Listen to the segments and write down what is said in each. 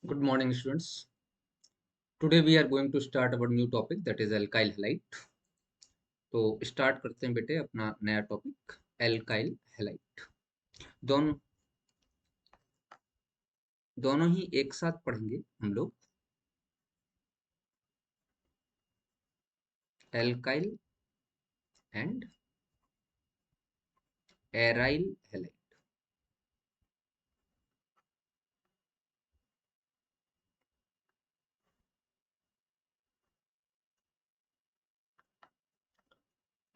Good morning, students. Today we are going to start our new topic, that is alkyl halide. तो start करते हैं बेटे अपना नया टॉपिक एल्काइल हैलाइड। दोनों दोनों ही एक साथ पढ़ेंगे हम लोग। Alkyl and aryl halide.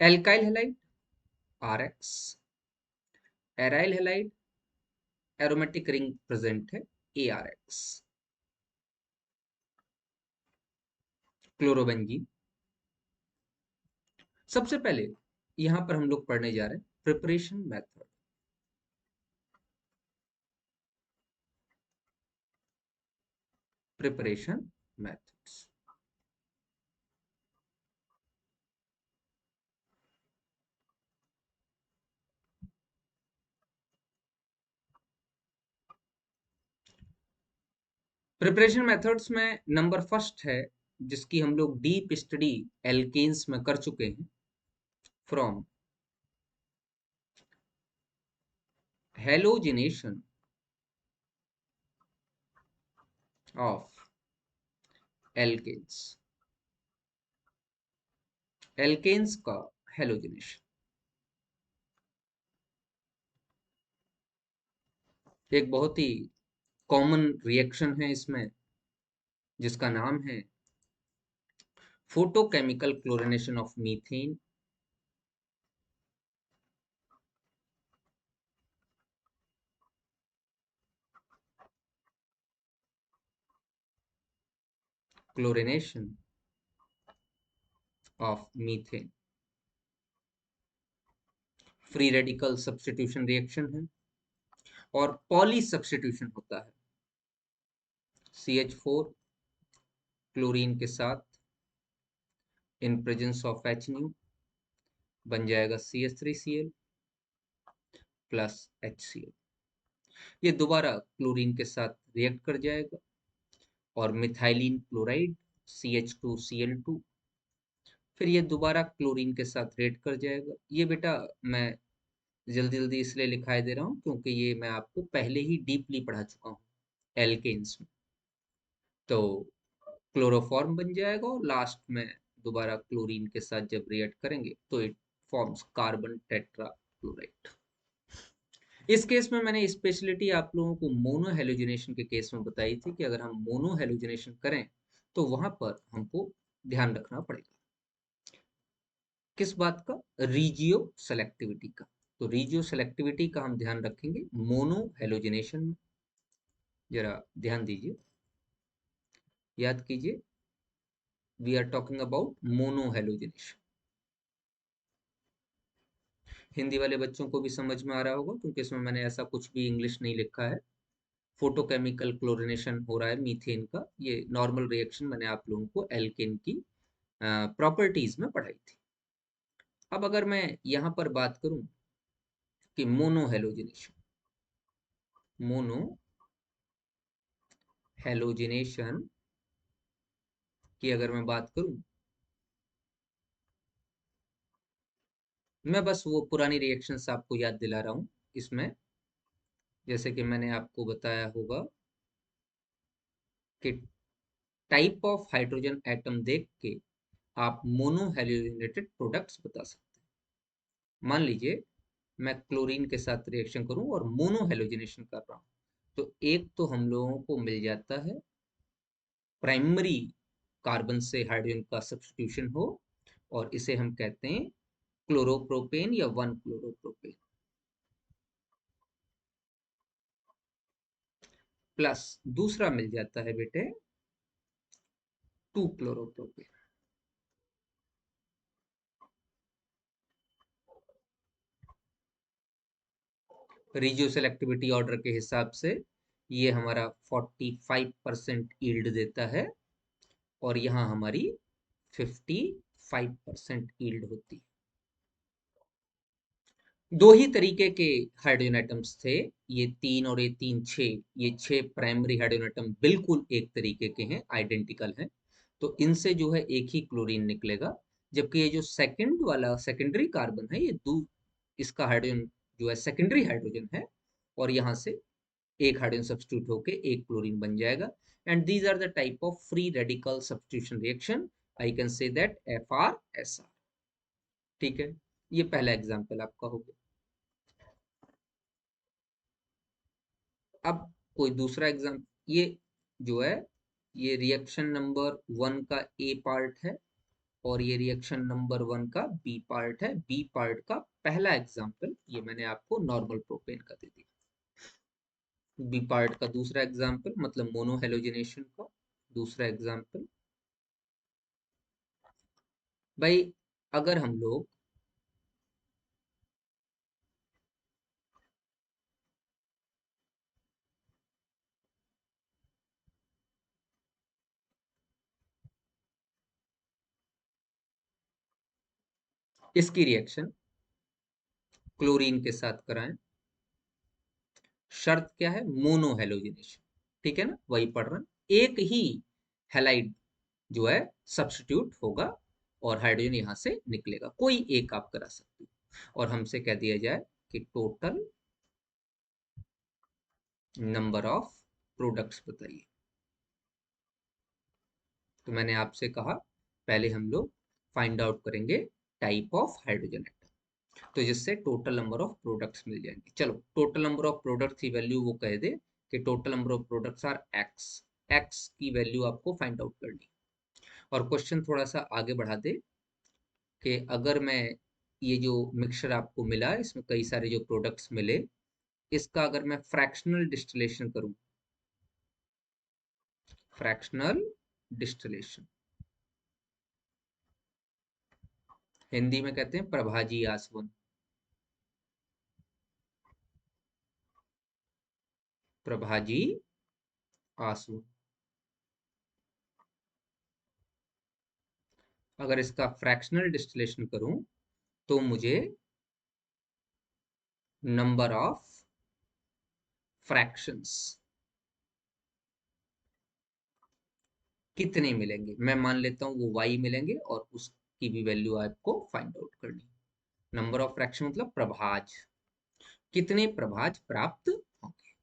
Alkyl halide RX, aryl halide aromatic ring present है ARX। क्लोरोबेंजीन। सबसे पहले यहां पर हम लोग पढ़ने जा रहे हैं preparation method. Preparation methods. Preparation methods में नंबर फर्स्ट है जिसकी हम लोग डीप स्टडी एल्केन्स में कर चुके हैं। From halogenation of alkanes. Alkanes का हेलोजिनेशन एक बहुत ही कॉमन रिएक्शन है इसमें, जिसका नाम है photochemical chlorination of methane chlorination of methane. Free radical substitution reaction है और पॉली सब्स्टिट्यूशन होता है। CH4 क्लोरीन के साथ इन प्रेजेंस ऑफ HNu बन जाएगा CH3Cl प्लस HCl। ये दोबारा क्लोरीन के साथ रिएक्ट कर जाएगा और मिथाइलिन क्लोराइड CH2Cl2। फिर ये दोबारा क्लोरीन के साथ रिएक्ट कर जाएगा। ये बेटा मैं जल्दी जल्दी इसलिए लिखाई दे रहा हूँ क्योंकि ये मैं आपको पहले ही डीपली पढ़ा चुका हूँ एल्केन्स में। तो क्लोरोफॉर्म बन जाएगा और लास्ट में दोबारा क्लोरीन के साथ जब रिएक्ट करेंगे तो it forms carbon tetra chloride. इस केस में मैंने स्पेशलिटी आप लोगों को मोनो हेलोजिनेशन के केस में बताई थी कि अगर हम मोनो हेलोजिनेशन करें तो वहां पर हमको ध्यान रखना पड़ेगा किस बात का, रीजियो सेलेक्टिविटी का। तो रीजियो सेलेक्टिविटी का हम ध्यान रखेंगे मोनो हेलोजिनेशन में। जरा ध्यान दीजिए, याद कीजिए, we are talking about mono halogenation. Hindi वाले बच्चों को भी समझ में आ रहा होगा क्योंकि इसमें मैंने ऐसा कुछ भी इंग्लिश नहीं लिखा है। फोटोकेमिकल क्लोरिनेशन हो रहा है मीथेन का। ये नॉर्मल रिएक्शन मैंने आप लोगों को एल्केन की प्रॉपर्टीज में पढ़ाई थी। अब अगर मैं यहां पर बात करूं कि मोनो हेलोजिनेशन, मोनो हेलोजिनेशन की अगर मैं बात करूं, मैं बस वो पुरानी रिएक्शंस आपको याद दिला रहा हूं इसमें। जैसे कि मैंने आपको बताया होगा कि टाइप ऑफ हाइड्रोजन एटम देख के आप मोनो हेलोजिनेटेड प्रोडक्ट्स बता सकते हैं। मान लीजिए मैं क्लोरीन के साथ रिएक्शन करूं और मोनो हेलोजिनेशन कर रहा हूं, तो एक तो हम लोगों को मिल जाता है प्राइमरी कार्बन से हाइड्रोजन का सब्स्टिट्यूशन हो, और इसे हम कहते हैं क्लोरोप्रोपेन या 1 क्लोरोप्रोपेन। प्लस दूसरा मिल जाता है बेटे 2 क्लोरोप्रोपेन। रीजियो सेलेक्टिविटी ऑर्डर के हिसाब से ये हमारा 45% ईल्ड देता है और यहाँ हमारी 55% ईल्ड होती है। दो ही तरीके के हाइड्रोजन एटम्स थे, ये तीन और ये तीन छह, ये छह प्राइमरी हाइड्रोजन एटम बिल्कुल एक तरीके के हैं, आइडेंटिकल हैं। तो इनसे जो है एक ही क्लोरीन निकलेगा। जबकि ये जो सेकंड वाला सेकेंडरी कार्बन है, ये दू इसका हाइड्रोजन जो है सेकेंडरी हाइड्रोजन है, और यहाँ से एक हाइड्रोजन सब्स्टिट्यूट होके एक क्लोरीन बन जाएगा। And these are the type of free radical substitution reaction, I can say that FR SR। ठीक है, ये पहला एग्जाम्पल आपका हो गया। अब कोई दूसरा एग्जाम, ये जो है ये रिएक्शन नंबर 1 का ए पार्ट है, और ये रिएक्शन नंबर 1 का बी पार्ट है। बी पार्ट का पहला एग्जाम्पल ये मैंने आपको नॉर्मल प्रोपेन का दे दिया। बी पार्ट का दूसरा एग्जाम्पल मतलब मोनोहेलोजिनेशन का दूसरा एग्जाम्पल, भाई अगर हम लोग इसकी रिएक्शन क्लोरीन के साथ कराएं, शर्त क्या है, मोनोहेलोजिनेशन। ठीक है ना, वही पढ़ रहे हैं। एक ही हैलाइड जो है सब्स्टिट्यूट होगा और हाइड्रोजन यहां से निकलेगा, कोई एक आप करा सकते हो। और हमसे कह दिया जाए कि टोटल नंबर ऑफ प्रोडक्ट्स बताइए। तो मैंने आपसे कहा पहले हम लोग फाइंड आउट करेंगे टाइप ऑफ हाइड्रोजन एटम, तो जिससे टोटल नंबर ऑफ प्रोडक्ट्स मिल जाएंगे। चलो, टोटल नंबर ऑफ प्रोडक्ट्स की वैल्यू वो कह दे कि total number of products are x. X की वैल्यू आपको फाइंड आउट करनी, और क्वेश्चन थोड़ा सा आगे बढ़ा दे कि अगर मैं ये जो मिक्सचर आपको मिला इसमें कई सारे जो प्रोडक्ट्स मिले, इसका अगर मैं फ्रैक्शनल डिस्टिलेशन करूं, फ्रैक्शनल डिस्टिलेशन हिंदी में कहते हैं प्रभाजी आसवन, प्रभाजी आसवन। अगर इसका फ्रैक्शनल डिस्टिलेशन करूं तो मुझे नंबर ऑफ फ्रैक्शंस कितने मिलेंगे, मैं मान लेता हूं वो y मिलेंगे, और उसकी भी वैल्यू आपको फाइंड आउट करनी। नंबर ऑफ फ्रैक्शन मतलब प्रभाज, कितने प्रभाज प्राप्त होंगे।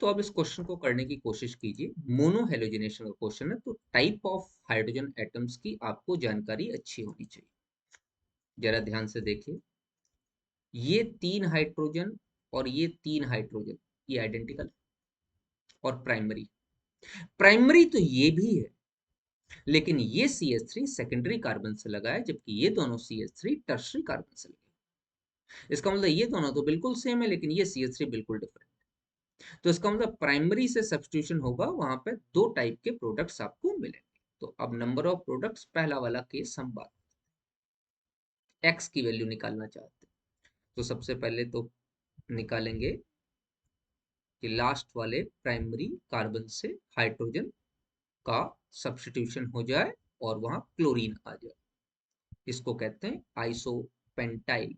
तो अब इस क्वेश्चन को करने की कोशिश कीजिए। मोनोहेलोजिनेशन का क्वेश्चन है, तो टाइप ऑफ हाइड्रोजन एटम्स की आपको जानकारी अच्छी होनी चाहिए। जरा ध्यान से देखिए, ये तीन हाइड्रोजन और ये तीन हाइड्रोजन, ये आइडेंटिकल और प्राइमरी। प्राइमरी तो ये भी है, लेकिन ये CH3 सेकेंडरी कार्बन से लगा है, जबकि ये दोनों CH3 टर्शरी कार्बन से लगे। इसका मतलब ये दोनों तो बिल्कुल सेम है, लेकिन ये CH3 बिल्कुल डिफरेंट। तो इसका मतलब प्राइमरी से सब्स्टिट्यूशन होगा, वहां पे दो टाइप के प्रोडक्ट्स आपको मिलेंगे। तो अब नंबर ऑफ प्रोडक्ट्स, पहला वाला केस हम बात एक्स की वैल्यू निकालना चाहते हैं, तो सबसे पहले तो निकालेंगे कि लास्ट वाले प्राइमरी कार्बन से हाइड्रोजन का सब्स्टिट्यूशन हो जाए और वहां क्लोरीन आ जाए। इसको कहते हैं आइसोपेंटाइल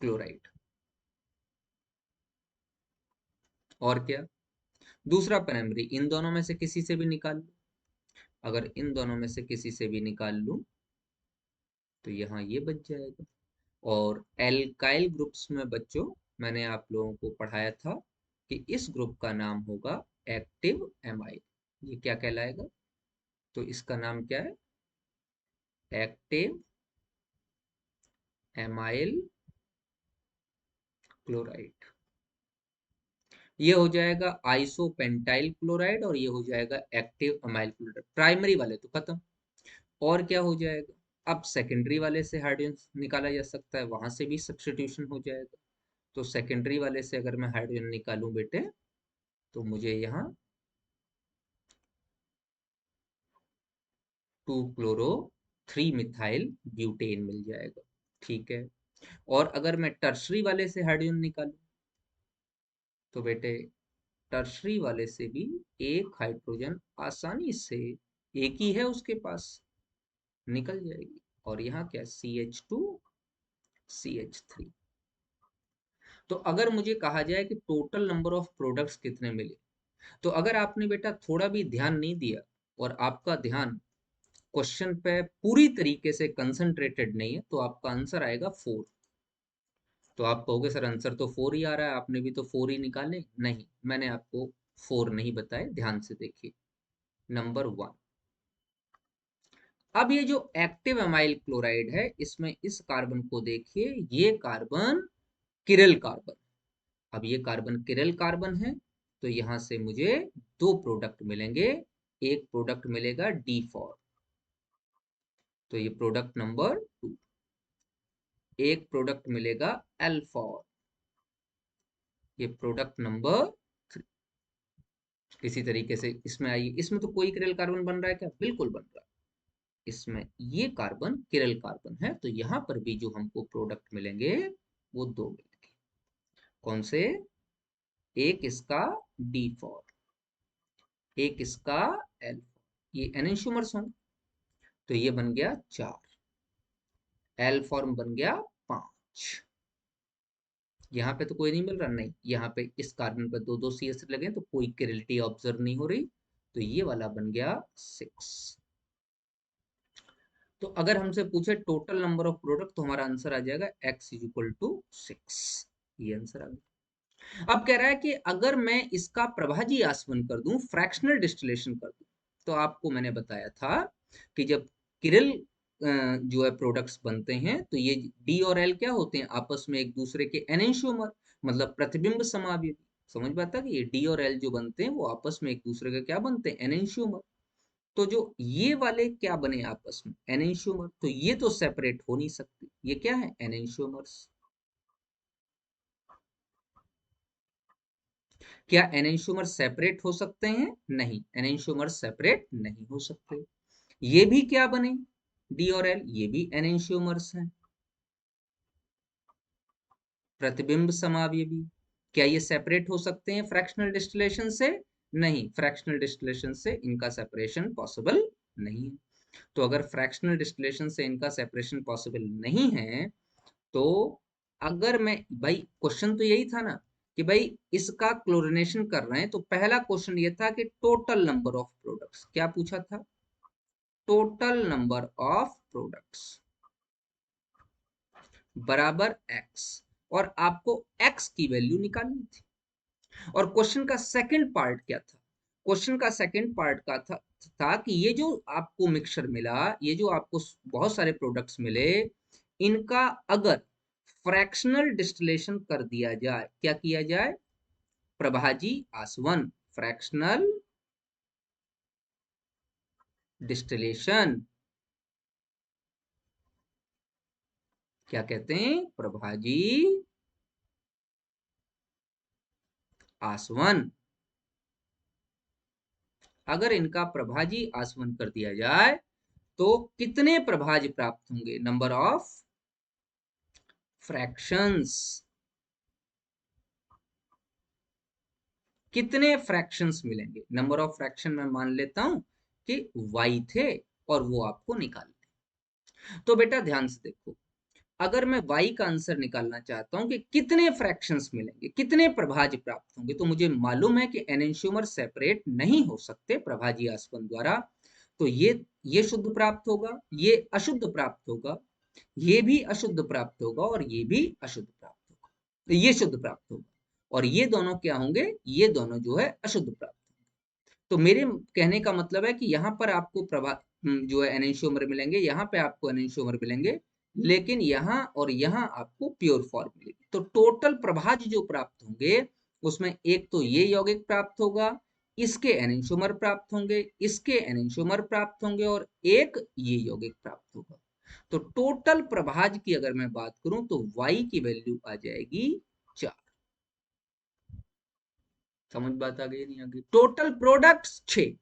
क्लोराइड। और क्या, दूसरा प्राइमरी इन दोनों में से किसी से भी निकाल लो। अगर इन दोनों में से किसी से भी निकाल लूं तो यहाँ ये बच जाएगा। और एल्काइल ग्रुप्स में बच्चों, मैंने आप लोगों को पढ़ाया था कि इस ग्रुप का नाम होगा एक्टिव एमाइल। ये क्या कहलाएगा, तो इसका नाम क्या है, एक्टिव एमाइल क्लोराइड। ये हो जाएगा आइसोपेंटाइल क्लोराइड, और ये हो जाएगा एक्टिव अमाइल क्लोराइड। प्राइमरी वाले तो खत्म। और क्या हो जाएगा, अब सेकेंडरी वाले से हाइड्रोजन निकाला जा सकता है, वहां से भी सब्स्टिट्यूशन हो जाएगा। तो सेकेंडरी वाले से अगर मैं हाइड्रोजन निकालूं बेटे, तो मुझे यहाँ 2 क्लोरो 3 मिथाइल ब्यूटेन मिल जाएगा। ठीक है, और अगर मैं टर्शरी वाले से हाइड्रोजन निकालूं, तो बेटे टर्शरी वाले से भी एक हाइड्रोजन आसानी से, एक ही है उसके पास, निकल जाएगी। और यहाँ क्या CH2 CH3। तो अगर मुझे कहा जाए कि टोटल नंबर ऑफ प्रोडक्ट्स कितने मिले, तो अगर आपने बेटा थोड़ा भी ध्यान नहीं दिया और आपका ध्यान क्वेश्चन पे पूरी तरीके से कंसंट्रेटेड नहीं है, तो आपका आंसर आएगा 4। तो आप कहोगे सर आंसर तो 4 ही आ रहा है, आपने भी तो 4 ही निकाले। नहीं, मैंने आपको 4 नहीं बताए, ध्यान से देखिए। नंबर 1, अब ये जो एक्टिव अमाइल क्लोराइड है, इसमें इस कार्बन को देखिए, ये कार्बन किरल कार्बन। अब ये कार्बन किरल कार्बन है, तो यहां से मुझे 2 प्रोडक्ट मिलेंगे। एक प्रोडक्ट मिलेगा D4, तो ये प्रोडक्ट नंबर 2। एक प्रोडक्ट मिलेगा L4, ये प्रोडक्ट नंबर 3। इसी तरीके से इसमें आइए, इसमें तो कोई किरल कार्बन बन रहा है क्या? बिल्कुल बन रहा है। इसमें ये कार्बन किरल कार्बन है, तो यहां पर भी जो हमको प्रोडक्ट मिलेंगे वो 2 मिलेंगे। कौन से? एक इसका D4, एक इसका L4। ये एनेंशियोमर्स होंगे, तो ये बन गया 4, L फॉर्म बन गया 5। यहाँ पे तो कोई नहीं मिल रहा, नहीं, यहाँ पे इस कार्बन पे 2 2 CH लगे, तो कोई किरलिटी ऑब्जर्व नहीं हो रही, तो ये वाला बन गया 6। तो अगर हमसे पूछे टोटल नंबर ऑफ प्रोडक्ट, तो हमारा आंसर आ जाएगा x इज इक्वल टू 6। ये आंसर आ गया। अब कह रहा है कि अगर मैं इसका प्रभाजी आसवन कर दूं, फ्रैक्शनल डिस्टिलेशन कर दूं, तो आपको मैंने बताया था कि जब किरल जो है प्रोडक्ट्स बनते हैं, तो ये डी और एल क्या होते हैं? आपस में एक दूसरे के एनेंशियोमर, मतलब प्रतिबिंब समावयवी। समझ पाता कि ये डी और एल जो बनते हैं, वो आपस में एक दूसरे के क्या बनते हैं? एनेंशियोमर। तो जो ये वाले क्या बने आपस में? एनेंशियोमर। तो ये तो सेपरेट हो नहीं सकते, ये क्या है? एनेंशियोमर्स। क्या एनेंशियोमर सेपरेट हो सकते हैं? नहीं, एनेंशियोमर सेपरेट नहीं हो सकते। ये भी क्या बने? डी और एल, ये भी एनेंशियोमर्स हैं, प्रतिबिंब समावयवी। क्या ये सेपरेट हो सकते हैं फ्रैक्शनल डिस्टिलेशन से? नहीं, फ्रैक्शनल डिस्टिलेशन से इनका सेपरेशन पॉसिबल नहीं है। तो अगर फ्रैक्शनल डिस्टिलेशन से इनका सेपरेशन पॉसिबल नहीं है, तो अगर मैं, भाई क्वेश्चन तो यही था ना कि भाई इसका क्लोरिनेशन कर रहे हैं, तो पहला क्वेश्चन ये था कि टोटल नंबर ऑफ प्रोडक्ट्स, क्या पूछा था? टोटल नंबर ऑफ प्रोडक्ट्स बराबर x, और आपको x की वैल्यू निकालनी थी। और क्वेश्चन का सेकंड पार्ट क्या था? क्वेश्चन का सेकंड पार्ट का था कि ये जो आपको मिक्सचर मिला, ये जो आपको बहुत सारे प्रोडक्ट्स मिले, इनका अगर फ्रैक्शनल डिस्टिलेशन कर दिया जाए, क्या किया जाए? प्रभाजी आसवन, फ्रैक्शनल डिस्टिलेशन। क्या कहते हैं? प्रभाजी आसवन। अगर इनका प्रभाजी आसवन कर दिया जाए, तो कितने प्रभाज प्राप्त होंगे? Number of fractions. कितने फ्रैक्शंस मिलेंगे? नंबर ऑफ फ्रैक्शन मैं मान लेता हूं कि y थे, और वो आपको निकालने। तो बेटा ध्यान से देखो, अगर मैं y का आंसर निकालना चाहता हूं कि कितने फ्रैक्शंस मिलेंगे, कितने प्रभाज प्राप्त होंगे, तो मुझे मालूम है कि एनेंशियोमर सेपरेट नहीं हो सकते प्रभाजी आसवन द्वारा। तो ये शुद्ध प्राप्त होगा, ये अशुद्ध प्राप्त होगा, ये भी अशुद्ध प्राप्त होगा, और ये भी अशुद्ध प्राप्त होगा। तो ये शुद्ध प्राप्त होगा, और ये दोनों क्या होंगे? ये दोनों जो है अशुद्ध प्राप्त होंगे। तो मेरे कहने का मतलब है कि यहाँ पर आपको जो है एनेंशियोमर मिलेंगे, यहाँ पे आपको एनेंशियोमर मिलेंगे, लेकिन यहाँ और यहाँ आपको प्योर फॉर्म मिलेगी। तो टोटल प्रभाज जो प्राप्त होंगे, उसमें एक तो ये यौगिक प्राप्त होगा, इसके एनेंशियोमर प्राप्त होंगे, इसके एनेंशियोमर प्राप्त होंगे, और एक ये यौगिक प्राप्त होगा। तो टोटल प्रभाज की अगर मैं बात करूं, तो y की वैल्यू आ जाएगी 4। समझ बात आ गई? नहीं आ गई? टोटल प्रोडक्ट्स 6,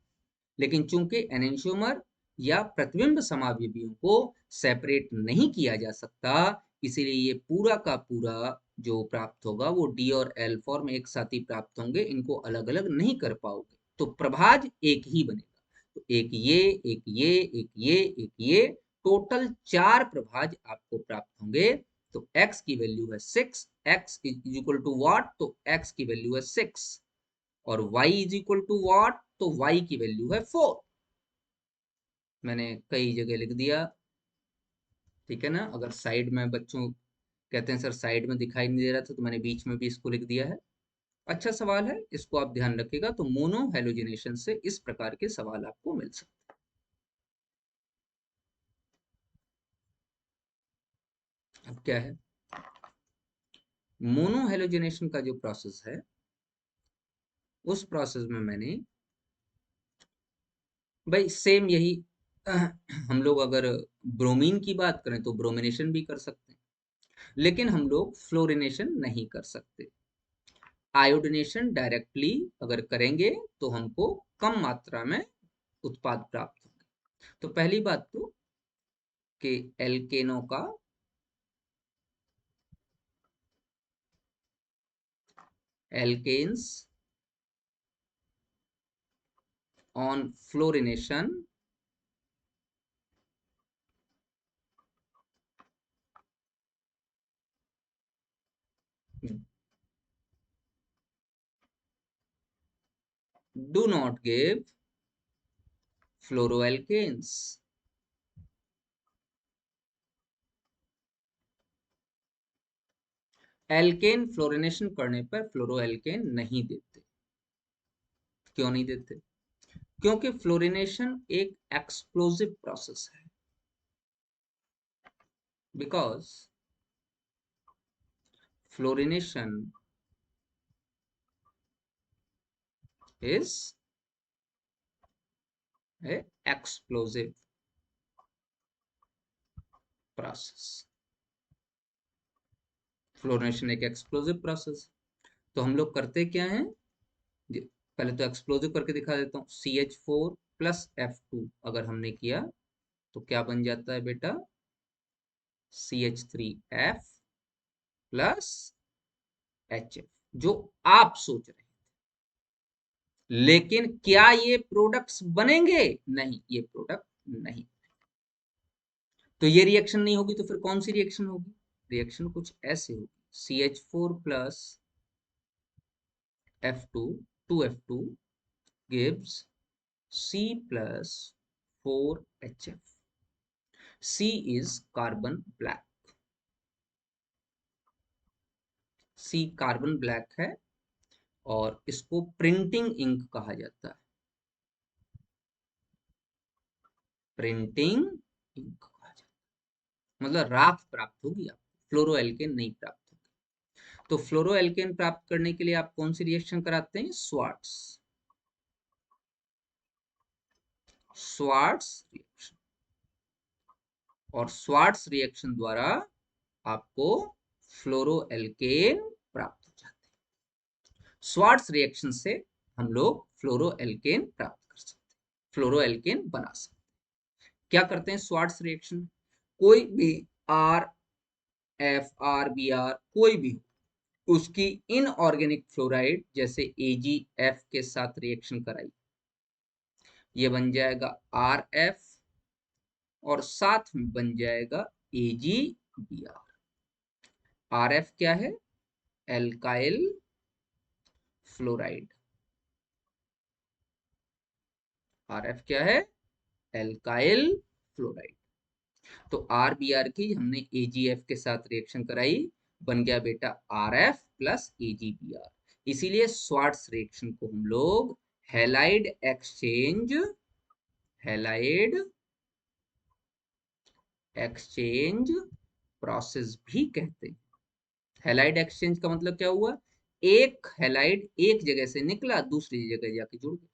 लेकिन चूंकि एनेंशियोमर या प्रतिबिंब समावयवियों को सेपरेट नहीं किया जा सकता, इसीलिए ये पूरा का पूरा जो प्राप्त होगा, वो डी और एल फॉर्म एक साथ ही प्राप्त होंगे, इनको अलग अलग नहीं कर पाओगे। तो प्रभाज एक ही बनेगा। तो एक ये, एक ये, एक ये, एक ये, टोटल 4 प्रभाज आपको प्राप्त होंगे। तो x की वैल्यू है 6, x is equal to what, तो x की वैल्यू है 6 और y is equal to what, तो y की वैल्यू है 4। मैंने कई जगह लिख दिया, ठीक है ना। अगर साइड में बच्चों कहते हैं सर साइड में दिखाई नहीं दे रहा था, तो मैंने बीच में भी इसको लिख दिया है। अच्छा सवाल है, इसको आप ध्यान रखिएगा। तो मोनो हेलोजिनेशन से इस प्रकार के सवाल आपको मिल सकते हैं। अब क्या है, मोनो हेलोजिनेशन का जो प्रोसेस है, उस प्रोसेस में मैंने भाई सेम यही हम लोग अगर ब्रोमीन की बात करें तो ब्रोमिनेशन भी कर सकते हैं, लेकिन हम लोग फ्लोरिनेशन नहीं कर सकते। आयोडिनेशन डायरेक्टली अगर करेंगे तो हमको कम मात्रा में उत्पाद प्राप्त होंगे। तो पहली बात तो कि एल्केनों का alkanes on fluorination do not give fluoroalkanes. Alkane fluorination करने पर फ्लोरोएल्केन नहीं देते। क्यों नहीं देते? क्योंकि फ्लोरिनेशन एक एक्सप्लोसिव प्रोसेस है। Because fluorination is a explosive process. Fluorination एक एक्सप्लोसिव प्रोसेस। तो हम लोग करते क्या हैं, पहले तो एक्सप्लोसिव करके दिखा देता हूँ। CH4 प्लस F2 अगर हमने किया तो क्या बन जाता है बेटा, CH3F प्लस HF, जो आप सोच रहे हैं। लेकिन क्या ये प्रोडक्ट्स बनेंगे? नहीं, ये प्रोडक्ट नहीं। तो ये रिएक्शन नहीं होगी तो फिर कौन सी रिएक्शन होगी? रिएक्शन कुछ ऐसे होगी, CH4 plus F2, 2F2 gives C plus 4HF. C is carbon black. C carbon black है और इसको प्रिंटिंग इंक कहा जाता है। प्रिंटिंग इंक कहा जाता है, मतलब राख प्राप्त होगी आपको, फ्लोरोएल्केन नहीं प्राप्त होगी। तो फ्लोरोएल्केन प्राप्त करने के लिए आप कौन सी रिएक्शन कराते हैं? स्वार्ट्स। Swarts reaction. और स्वार्ट्स रिएक्शन द्वारा आपको फ्लोरोएल्केन प्राप्त हो जाते हैं। स्वार्ट्स रिएक्शन से हम लोग फ्लोरोएल्केन प्राप्त कर सकते हैं, फ्लोरोएल्केन बना सकते हैं। क्या करते हैं स्वार्ट्स रिएक्शन? कोई भी RFR, BR कोई भी हो, उसकी इनऑर्गेनिक फ्लोराइड जैसे AgF के साथ रिएक्शन कराई, ये बन जाएगा RF और साथ में बन जाएगा AgBr। RF क्या है? Alkyl fluoride. RF क्या है? Alkyl fluoride. तो RBr की हमने AgF के साथ रिएक्शन कराई, बन गया बेटा RF प्लस AgBr। इसीलिए स्वार्ट्स रिएक्शन को हम लोग हैलाइड एक्सचेंज प्रोसेस भी कहते हैं। हैलाइड एक्सचेंज का मतलब क्या हुआ? एक हैलाइड एक जगह से निकला, दूसरी जगह जाके जुड़ गया।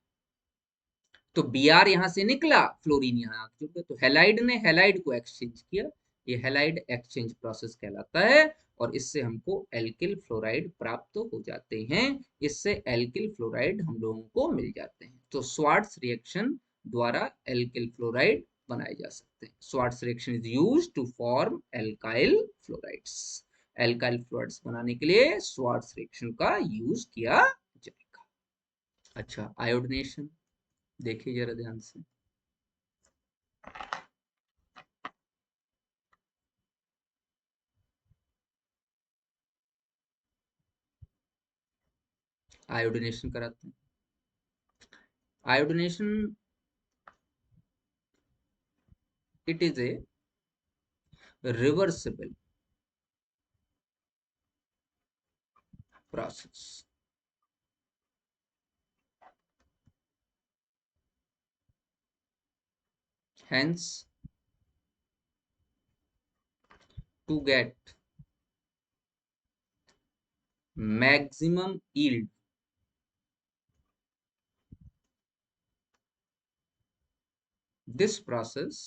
तो Br यहां से निकला, फ्लोरीन यहां आके जुड़ गया, तो हैलाइड ने हैलाइड को एक्सचेंज किया। ये हैलाइड एक्सचेंज प्रोसेस कहलाता है और इससे हमको एल्किल फ्लोराइड प्राप्त हो जाते हैं। इससे एल्किल फ्लोराइड हम लोगों को मिल जाते हैं। तो स्वार्ट्स रिएक्शन द्वारा एल्किल फ्लोराइड बनाए जा सकते हैं। Swarts reaction is used to form alkyl fluorides. Alkyl fluorides बनाने के लिए स्वार्ट्स रिएक्शन का यूज किया जाएगा। अच्छा, आयोडीनेशन देखिए जरा ध्यान से। आयोडीनेशन कराते हैं। Iodination it is a reversible process. Hence, to get maximum yield, this process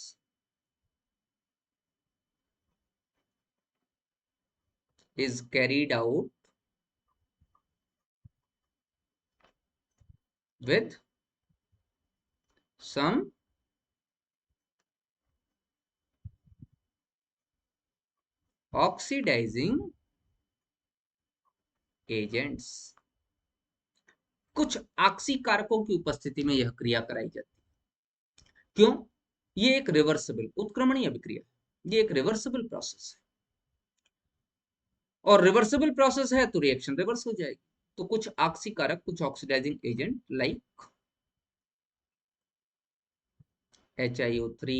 is carried out with some oxidizing agents. कुछ ऑक्सीकारकों की उपस्थिति में यह क्रिया कराई जाती है। क्यों? ये एक रिवर्सिबल उत्क्रमणीय अभिक्रिया, ये एक रिवर्सिबल प्रोसेस है, और रिवर्सिबल प्रोसेस है तो रिएक्शन रिवर्स हो जाएगी। तो कुछ ऑक्सीकारक, कुछ oxidising agent like HiO3,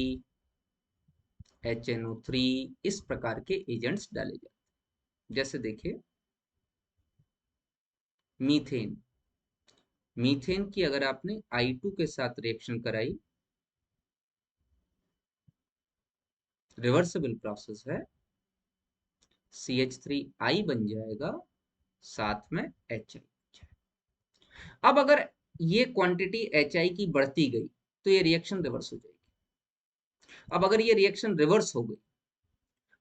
HNO3 इस प्रकार के एजेंट्स डाले जाते हैं। जैसे देखिए मीथेन, मीथेन की अगर आपने I2 के साथ रिएक्शन कराई, रिवर्सिबल प्रोसेस है, CH3I बन जाएगा, साथ में HI। अब अगर ये क्वांटिटी HI की बढ़ती गई तो ये रिएक्शन रिवर्स हो जाएगी। अब अगर ये रिएक्शन रिवर्स हो गई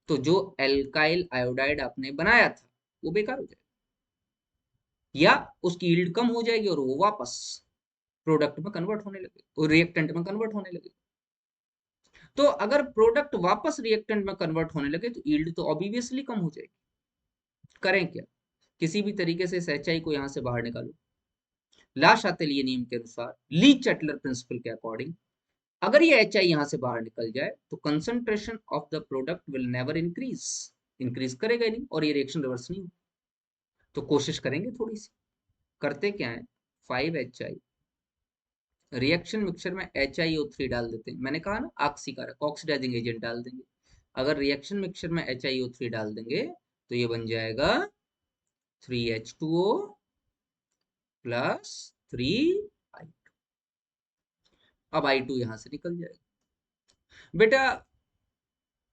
तो जो एल्काइल आयोडाइड आपने बनाया था वो बेकार हो जाएगा, या उसकी यील्ड कम हो जाएगी और वो वापस प्रोडक्ट में कन्वर्ट होने लगे, और रिएक्टेंट में कन्वर्ट होने लगे। तो अगर प्रोडक्ट वापस रिएक्टेंट में कन्वर्ट होने लगे तो यील्ड तो ऑब्वियसली कम हो जाएगी। करें क्या? किसी भी तरीके से इस HI को यहां से बाहर निकालो। ला शातेलिए नियम के अनुसार, ली चैटलर प्रिंसिपल के अकॉर्डिंग, अगर ये HI यहां से बाहर निकल जाए तो concentration of the product will never increase, increase करेगा ही नहीं, और ये रिएक्शन रिवर्स नहीं होगा। तो कोशिश करेंगे थोड़ी सी। करते क्या है, 5HI रिएक्शन मिक्सचर में HiO3 डाल देते हैं। मैंने कहा ना ऑक्सीकारक, ऑक्सीडाइजिंग एजेंट डाल देंगे। अगर रिएक्शन मिक्सचर में HiO3 डाल देंगे तो ये बन जाएगा 3H2O प्लस 3I2। अब I2 यहां से निकल जाएगा। बेटा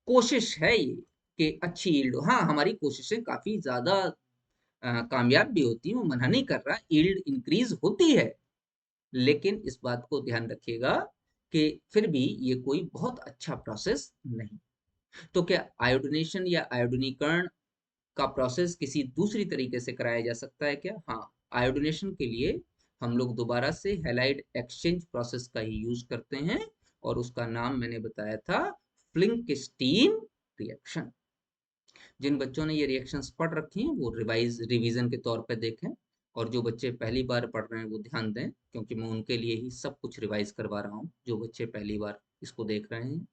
कोशिश है ये कि अच्छी यील्ड हो। हाँ, हमारी कोशिशें काफी ज्यादा कामयाब भी होती हैं, वो मना नहीं कर रहा, यील्ड इंक्रीज होती है, लेकिन इस बात को ध्यान रखिएगा कि फिर भी ये कोई बहुत अच्छा प्रोसेस नहीं। तो क्या आयोडीनेशन या आयोडीनीकरण का प्रोसेस किसी दूसरी तरीके से कराया जा सकता है क्या? हाँ, आयोडीनेशन के लिए हम लोग दोबारा से हैलाइड एक्सचेंज प्रोसेस का ही यूज करते हैं, और उसका नाम मैंने बताया था फ्लिंकस्टीन रिएक्शन। जिन बच्चों ने ये रिएक्शंस पढ़ रखी हैं वो रिवीजन के तौर पे देखें, और जो बच्चे पहली बार पढ़ रहे हैं वो ध्यान दें, क्योंकि मैं उनके लिए ही सब कुछ रिवाइज करवा रहा हूँ, जो बच्चे पहली बार इसको देख रहे हैं।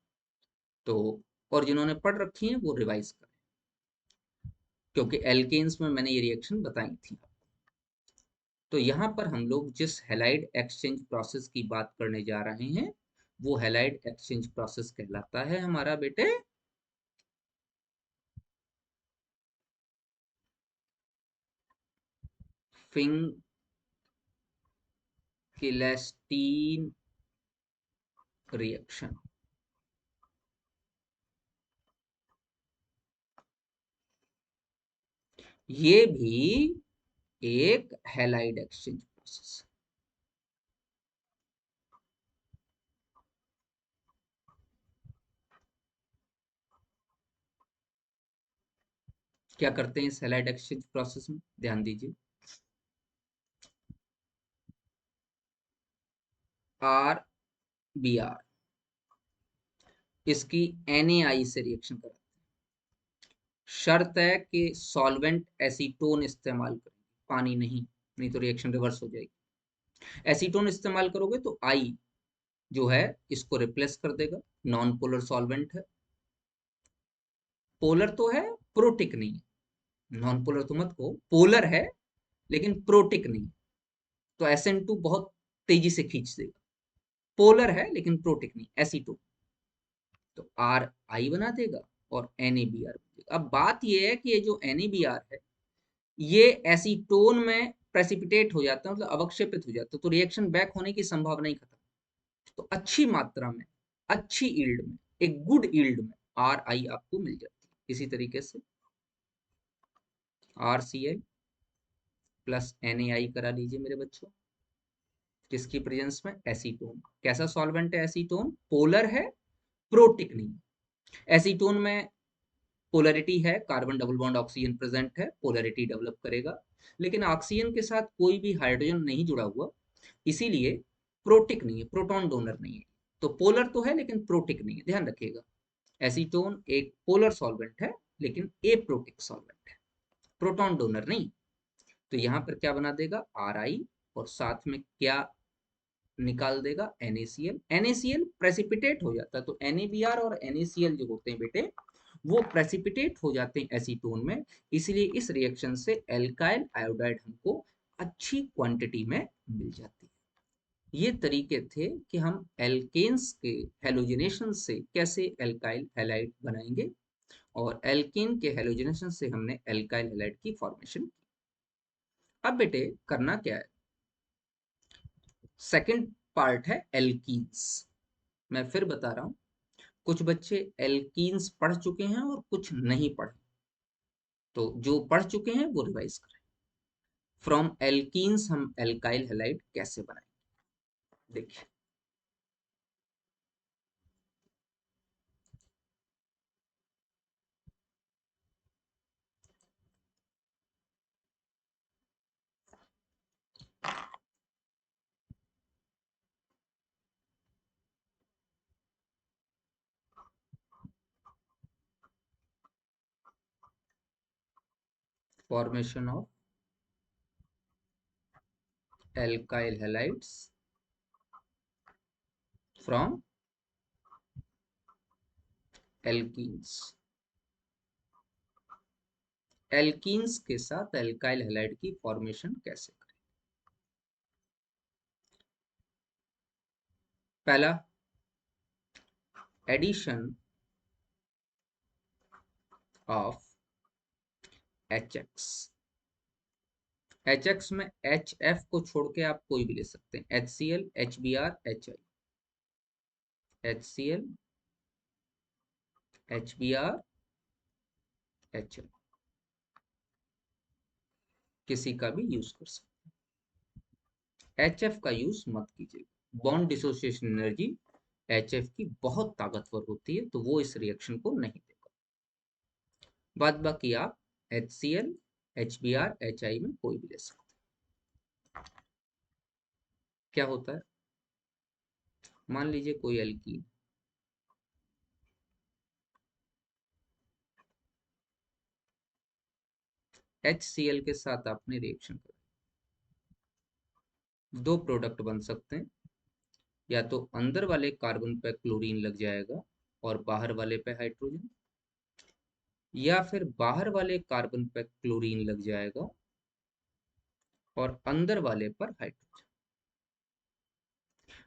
तो और जिन्होंने पढ़ रखी हैं वो रिवाइज करें, क्योंकि एल्केन्स में मैंने ये रिएक्शन बताई थी। तो यहाँ पर हम लोग जिस हैलाइड एक्सचेंज प्रोसेस की बात करने जा रहे हैं वो हैलाइड एक्सचेंज प्रोसेस कहलाता है हमारा बेटे फिंकिलेस्टीन रिएक्शन। ये भी एक हैलाइड एक्सचेंज प्रोसेस। क्या करते हैं इस हैलाइड एक्सचेंज प्रोसेस में, ध्यान दीजिए। RBr इसकी NaI से रिएक्शन कराते हैं। शर्त है कि सॉल्वेंट एसीटोन इस्तेमाल करें, पानी नहीं, नहीं तो रिएक्शन रिवर्स हो जाएगी। एसीटोन इस्तेमाल करोगे तो I जो है इसको रिप्लेस कर देगा, नॉन पोलर सॉल्वेंट है। पोलर तो है, प्रोटिक नहीं है। नॉन पोलर तो मत को, पोलर है लेकिन प्रोटिक नहीं। तो SN2 बहुत तेजी से खींच देगा। पोलर है लेकिन प्रोटिक नहीं, एसीटोन, तो RI बना देगा और NaBr बन देगा। अब बात यह है कि ये जो NaBr है ये एसीटोन में प्रेसिपिटेट हो जाता है, मतलब अवक्षेपित हो जाता है, तो रिएक्शन बैक होने की संभावना ही खत्म। तो अच्छी मात्रा में, अच्छी ईल्ड में, एक गुड ईल्ड में RI आपको मिल जाती है। इसी तरीके से RCl प्लस NaI करा लीजिए मेरे बच्चों, किसकी प्रेजेंस में? एसीटोन। कैसा सॉल्वेंट है एसीटोन? पोलर है, प्रोटिक नहीं। एसीटोन में पोलरिटी है, carbon double bond oxygen present है, पोलरिटी डेवलप करेगा, लेकिन ऑक्सीजन के साथ कोई भी हाइड्रोजन नहीं जुड़ा हुआ, इसीलिए प्रोटिक नहीं है, प्रोटॉन डोनर नहीं है। तो पोलर तो है लेकिन प्रोटिक नहीं है, ध्यान रखिएगा। एसीटोन एक पोलर सॉल्वेंट है लेकिन एप्रोटिक सॉल्वेंट है, प्रोटॉन डोनर नहीं। तो यहां पर क्या बना देगा? RI, और साथ में क्या निकाल देगा? NaCl। NaCl प्रेसिपिटेट हो जाता है, तो NaBr और NaCl जो होते हैं बेटे वो प्रेसिपिटेट हो जाते हैं एसीटोन में, इसलिए इस रिएक्शन से एल्काइल आयोडाइड हमको अच्छी क्वांटिटी में मिल जाती है। ये तरीके थे कि हम एल्केन्स के हेलोजिनेशन से कैसे एल्काइल हैलाइड बनाएंगे, और एल्केन के हेलोजिनेशन से हमने एल्काइल हैलाइड की फॉर्मेशन की। अब बेटे करना क्या है? सेकंड पार्ट है एल्कीन्स। मैं फिर बता रहा हूं, कुछ बच्चे एल्कीन्स पढ़ चुके हैं और कुछ नहीं पढ़े, तो जो पढ़ चुके हैं वो रिवाइज करें। फ्रॉम एल्कीन्स हम एल्काइल हैलाइड कैसे बनाएंगे, देखिए। Formation of alkyl halides from alkenes। Alkenes के साथ एल्काइल हैलाइड की फॉर्मेशन कैसे करें? पहला, एडिशन ऑफ HX। HX में HF को छोड़ के आप कोई भी ले सकते हैं, HCl, HBr, HI, HCl, HBr, HI, किसी का भी यूज कर सकते हैं। HF का यूज मत कीजिए, बॉन्ड डिसोसिएशन एनर्जी HF की बहुत ताकतवर होती है, तो वो इस रिएक्शन को नहीं देगा। बाद बाकी आप HCl, HBr, HI में कोई भी ले सकते हैं। क्या होता है? मान लीजिए कोई एल्कीन, HCl के साथ आपने रिएक्शन करा, दो प्रोडक्ट बन सकते हैं, या तो अंदर वाले कार्बन पे क्लोरीन लग जाएगा और बाहर वाले पे हाइड्रोजन, या फिर बाहर वाले कार्बन पे क्लोरीन लग जाएगा और अंदर वाले पर हाइड्रोजन।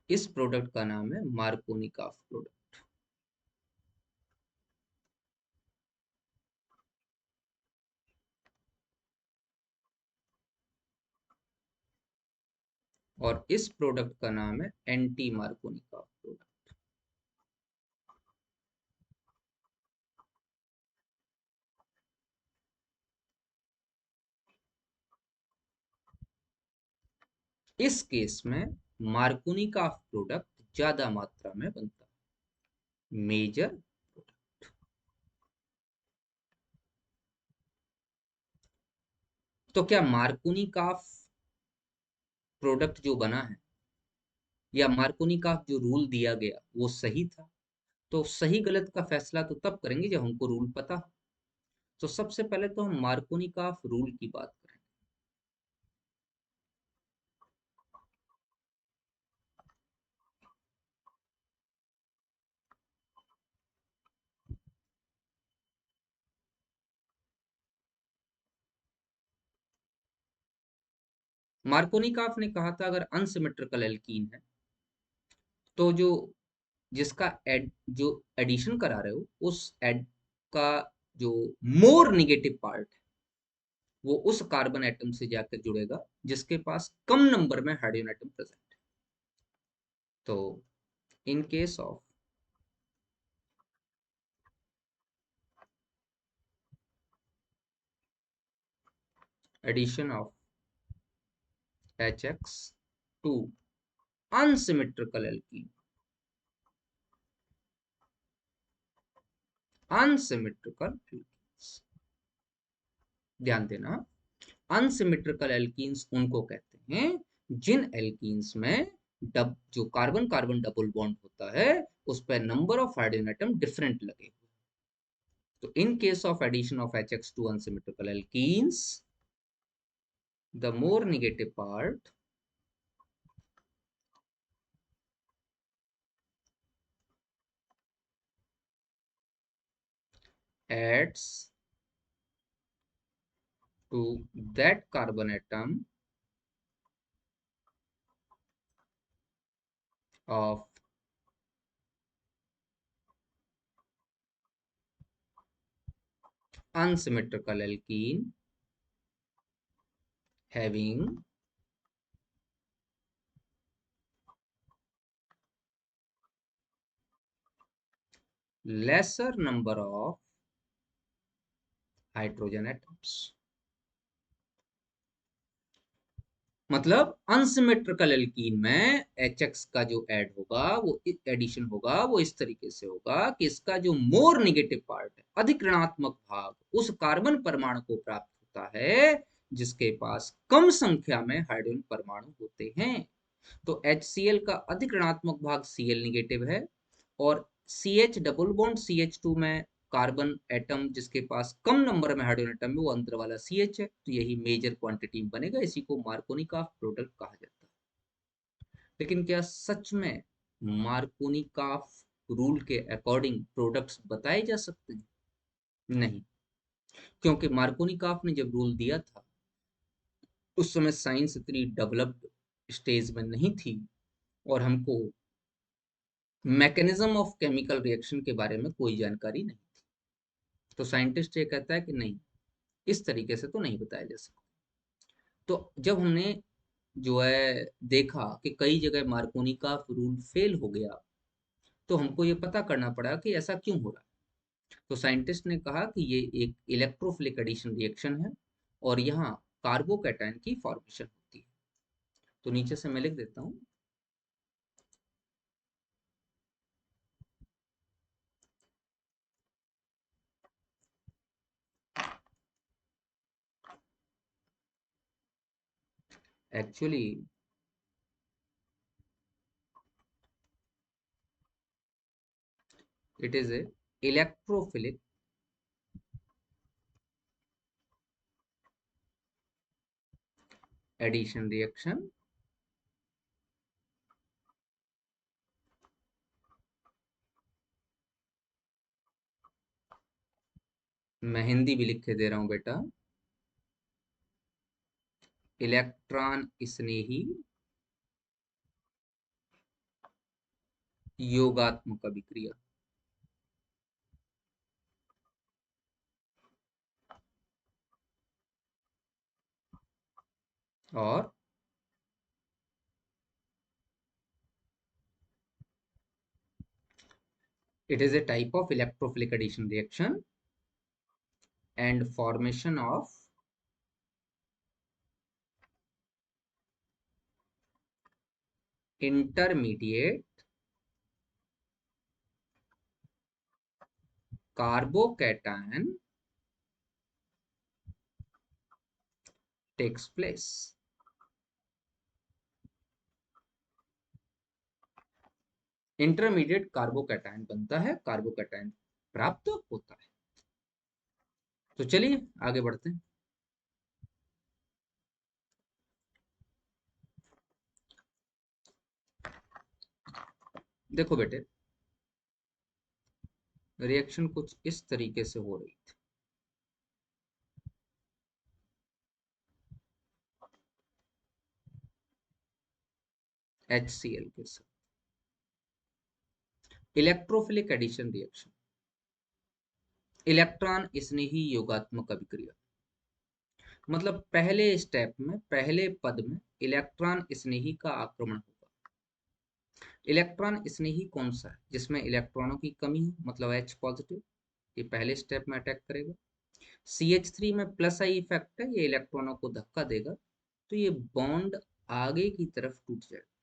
इस प्रोडक्ट का नाम है मार्कोनिकॉफ प्रोडक्ट। और इस प्रोडक्ट का नाम है एंटी मार्कोनिकॉफ प्रोडक्ट। इस केस में मार्कोनिकॉफ प्रोडक्ट ज्यादा मात्रा में बनता है, मेजर। तो क्या मार्कोनिकॉफ प्रोडक्ट जो बना है, या मार्कोनिकॉफ जो रूल दिया गया वो सही था? तो सही गलत का फैसला तो तब करेंगे जब हमको रूल पता हो। तो सबसे पहले तो हम मार्कोनिकॉफ रूल की बात करें। मार्कोनिकॉफ ने कहा था अगर अनसिमेट्रिकल एल्कीन है तो जो जिसका जो एडिशन करा रहे हो उस एड का जो मोर नेगेटिव पार्ट है वो उस कार्बन एटम से जाकर जुड़ेगा जिसके पास कम नंबर में हाइड्रोजन एटम प्रेजेंट है। तो in case of addition of HX to unsymmetrical alkene, unsymmetrical alkenes, ध्यान देना, अनसिमेट्रिकल एल्कीन्स उनको कहते हैं जिन एल्कीन्स में जो कार्बन कार्बन डबल बॉन्ड होता है उस पर number of hydrogen atom different लगे। तो in case of addition of HX to unsymmetrical alkenes, the more negative part adds to that carbon atom of unsymmetrical alkene having lesser number of hydrogen atoms। मतलब unsymmetrical alkene में HX का जो add होगा वो addition होगा वो इस तरीके से होगा कि इसका जो मोर नेगेटिव पार्ट है अधिक ऋणात्मक भाग उस कार्बन परमाणु को प्राप्त होता है जिसके पास कम संख्या में हाइड्रोजन परमाणु होते हैं। तो HCl का अधिक ऋणात्मक भाग Cl नेगेटिव है और CH डबल बॉन्ड CH2 में कार्बन एटम जिसके पास कम नंबर में हाइड्रोजन एटम है वो अंदर वाला CH है, तो यही मेजर क्वांटिटी में बनेगा, इसी को मार्कोनिकॉफ प्रोडक्ट कहा जाता है। लेकिन क्या सच में मार्कोनिकॉफ रूल के अकॉर्डिंग प्रोडक्ट्स बताए जा सकते हैं? नहीं, क्योंकि मार्कोनिकॉफ ने जब रूल दिया था उस समय साइंस इतनी डेवलप्ड स्टेज में नहीं थी और हमको मैकेनिज्म ऑफ केमिकल रिएक्शन के बारे में कोई जानकारी नहीं थी। तो साइंटिस्ट ये कहता है कि नहीं, इस तरीके से तो नहीं बताया जा सकता। तो जब हमने जो है देखा कि कई जगह मार्कोनी का रूल फेल हो गया तो हमको ये पता करना पड़ा कि ऐसा क्यों हो रहा है। तो साइंटिस्ट ने कहा कि ये एक इलेक्ट्रोफिलिक एडिशन रिएक्शन है और यहाँ कार्बोकैटायन की फॉर्मेशन होती है। तो नीचे से मैं लिख देता हूँ, actually it is a electrophilic addition reaction मैं हिंदी भी लिख के दे रहा हूं बेटा, इलेक्ट्रॉन स्नेही योगात्मक अभिक्रिया। और it is a type of electrophilic addition reaction and formation of intermediate carbocation takes place। Intermediate carbocation बनता है, कार्बोकैटायन प्राप्त होता है। तो चलिए आगे बढ़ते हैं। देखो बेटे, रिएक्शन कुछ इस तरीके से हो रही थी। HCl के साथ। इलेक्ट्रोफिलिक एडिशन रिएक्शन, इलेक्ट्रॉन स्नेही योगात्मक अभिक्रिया, मतलब पहले स्टेप में, पहले पद में इलेक्ट्रॉन स्नेही का आक्रमण होगा। इलेक्ट्रॉन स्नेही कौन सा है? जिसमें इलेक्ट्रॉनों की कमी है, मतलब H पॉजिटिव, ये पहले स्टेप में अटैक करेगा। CH3 में प्लस आई इफेक्ट है, ये इलेक्ट्रॉनों को धक्का देगा, तो ये बॉन्ड आगे की तरफ टूट जाएगा।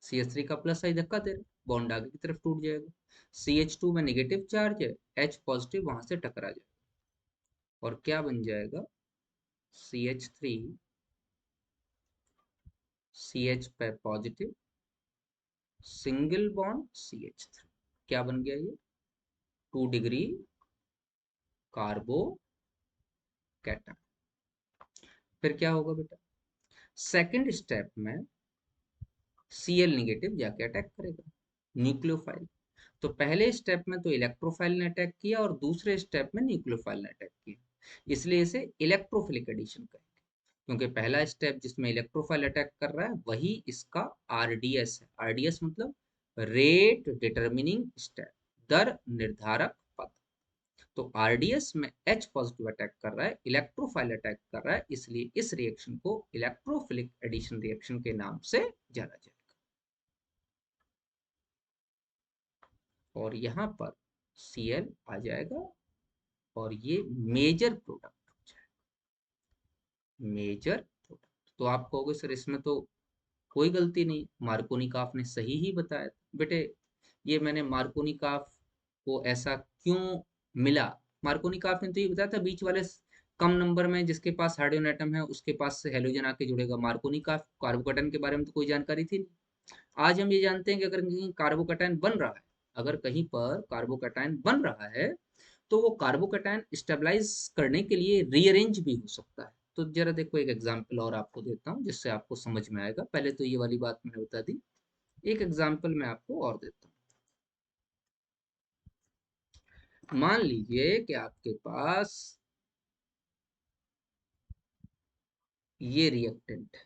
CH3 का प्लस आई धक्का दे रहा है, बॉन्ड आगे की तरफ टूट जाएगा। CH2 में नेगेटिव चार्ज है, H पॉजिटिव वहां से टकरा जाएगा और क्या बन जाएगा? CH3 CH पे पॉजिटिव, सिंगल बॉन्ड CH3, क्या बन गया ये? 2 डिग्री कार्बो कैटन। फिर क्या होगा बेटा? सेकंड स्टेप में Cl निगेटिव जाके अटैक करेगा, न्यूक्लियोफाइल। तो पहले स्टेप में तो इलेक्ट्रोफाइल ने अटैक किया और दूसरे स्टेप में न्यूक्लियोफाइल ने अटैक किया, इसलिए इसे इलेक्ट्रोफिलिक एडिशन कहेंगे, क्योंकि पहला स्टेप जिसमें इलेक्ट्रोफाइल अटैक कर रहा है वही इसका RDS है। RDS मतलब रेट डिटर्मिनिंग स्टेप, दर निर्धारक पद। तो RDS में H पॉजिटिव अटैक कर रहा है, इलेक्ट्रोफाइल अटैक कर रहा है, इसलिए इस रिएक्शन को इलेक्ट्रोफिलिक एडिशन रिएक्शन के नाम से जाना जाएगा। और यहाँ पर Cl आ जाएगा और ये मेजर प्रोडक्ट हो जाएगा, मेजर प्रोडक्ट। तो आप कहोगे सर इसमें तो कोई गलती नहीं, मार्कोनिकॉफ ने सही ही बताया। बेटे ये मैंने मार्कोनिकॉफ को ऐसा क्यों मिला, मार्कोनिकॉफ ने तो ये बताया था बीच वाले कम नंबर में जिसके पास हाइड्रोजन एटम है उसके पास से हेलोजन आके जुड़ेगा। मार्कोनिकॉफ कार्बोकैटायन के बारे में तो कोई जानकारी थी नहीं। आज हम ये जानते हैं कि अगर कहीं कार्बोकैटायन बन रहा है, अगर कहीं पर कार्बोकैटायन बन रहा है तो वो कार्बोकैटायन स्टेबलाइज करने के लिए रीअरेंज भी हो सकता है। तो जरा देखो एक एग्जांपल और आपको देता हूँ जिससे आपको समझ में आएगा। पहले तो ये वाली बात मैंने बता दी, एक एग्जांपल मैं आपको और देता हूँ। मान लीजिए कि आपके पास ये रिएक्टेंट है,